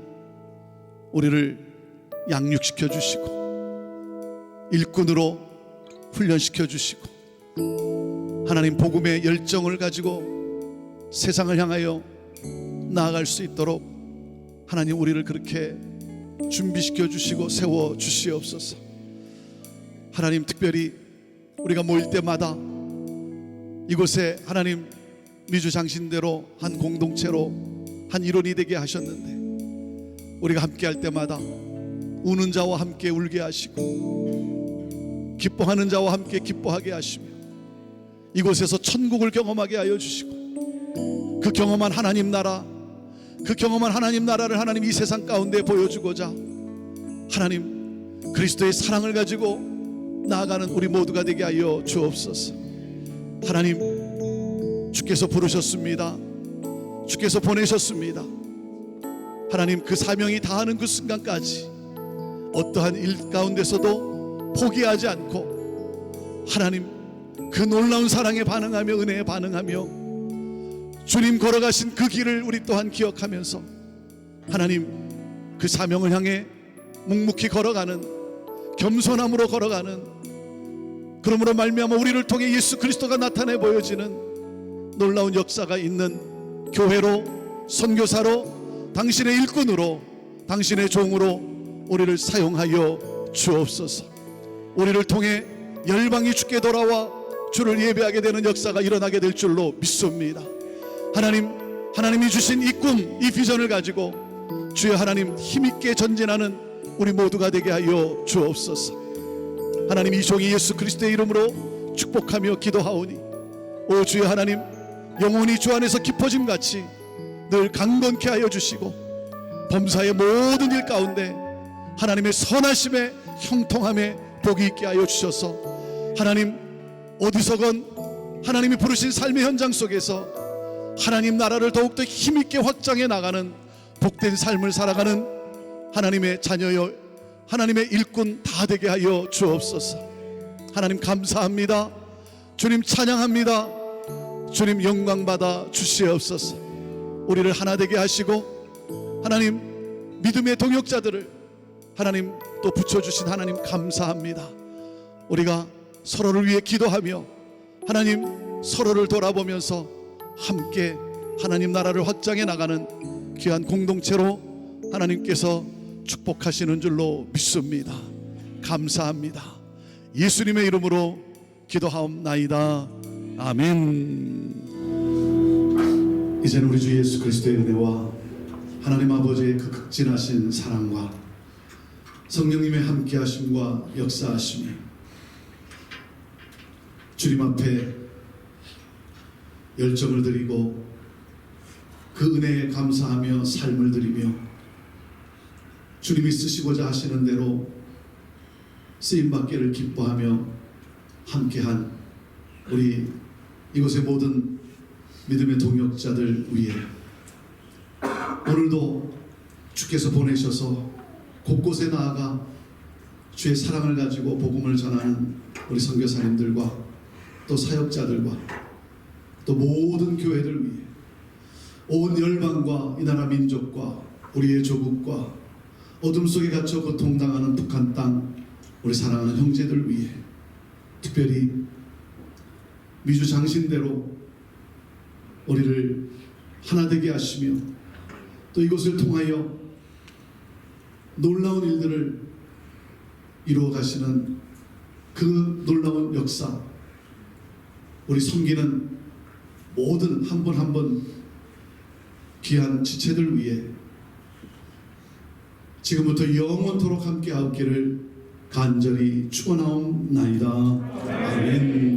우리를 양육시켜 주시고 일꾼으로 훈련시켜 주시고 하나님 복음의 열정을 가지고 세상을 향하여 나아갈 수 있도록 하나님 우리를 그렇게 준비시켜 주시고 세워 주시옵소서. 하나님 특별히 우리가 모일 때마다 이곳에 하나님 미주 장신대로 한 공동체로 한 일원이 되게 하셨는데, 우리가 함께 할 때마다 우는 자와 함께 울게 하시고 기뻐하는 자와 함께 기뻐하게 하시며 이곳에서 천국을 경험하게 하여 주시고 그 경험한 하나님 나라, 그 경험한 하나님 나라를 하나님 이 세상 가운데 보여주고자 하나님 그리스도의 사랑을 가지고 나아가는 우리 모두가 되게 하여 주옵소서. 하나님 주께서 부르셨습니다. 주께서 보내셨습니다. 하나님 그 사명이 다하는 그 순간까지 어떠한 일 가운데서도 포기하지 않고 하나님 그 놀라운 사랑에 반응하며 은혜에 반응하며 주님 걸어가신 그 길을 우리 또한 기억하면서 하나님 그 사명을 향해 묵묵히 걸어가는, 겸손함으로 걸어가는, 그러므로 말미암아 우리를 통해 예수 그리스도가 나타내 보여지는 놀라운 역사가 있는 교회로, 선교사로, 당신의 일꾼으로, 당신의 종으로 우리를 사용하여 주옵소서. 우리를 통해 열방이 주께 돌아와 주를 예배하게 되는 역사가 일어나게 될 줄로 믿습니다. 하나님이 주신 이 꿈, 이 비전을 가지고 주여 하나님 힘있게 전진하는 우리 모두가 되게 하여 주옵소서. 하나님 이 종이 예수 그리스도의 이름으로 축복하며 기도하오니 오 주여 하나님 영혼이 주 안에서 깊어짐 같이 늘 강건케 하여 주시고 범사의 모든 일 가운데 하나님의 선하심에 형통함에 복이 있게 하여 주셔서 하나님 어디서건 하나님이 부르신 삶의 현장 속에서 하나님 나라를 더욱더 힘있게 확장해 나가는 복된 삶을 살아가는 하나님의 자녀여, 하나님의 일꾼 다 되게 하여 주옵소서. 하나님 감사합니다. 주님 찬양합니다. 주님 영광받아 주시옵소서. 우리를 하나 되게 하시고 하나님 믿음의 동역자들을 하나님 또 붙여주신 하나님 감사합니다. 우리가 서로를 위해 기도하며 하나님 서로를 돌아보면서 함께 하나님 나라를 확장해 나가는 귀한 공동체로 하나님께서 축복하시는 줄로 믿습니다. 감사합니다. 예수님의 이름으로 기도하옵나이다. 아멘. 이제는 우리 주 예수 그리스도의 은혜와 하나님 아버지의 그 극진하신 사랑과 성령님의 함께하심과 역사하심이 주님 앞에 열정을 드리고 그 은혜에 감사하며 삶을 드리며 주님이 쓰시고자 하시는 대로 쓰임받기를 기뻐하며 함께한 우리 이곳의 모든 믿음의 동역자들 위해 오늘도 주께서 보내셔서 곳곳에 나아가 주의 사랑을 가지고 복음을 전하는 우리 선교사님들과 또 사역자들과 또 모든 교회들 위해 온 열방과 이 나라 민족과 우리의 조국과 어둠 속에 갇혀 고통당하는 북한 땅 우리 사랑하는 형제들 위해 특별히 미주 장신대로 우리를 하나 되게 하시며 또 이곳을 통하여 놀라운 일들을 이루어 가시는 그 놀라운 역사, 우리 섬기는 모든 한 분 한 분 귀한 지체들 위해 지금부터 영원토록 함께 하옵기를 간절히 축원하옵나이다. 아멘.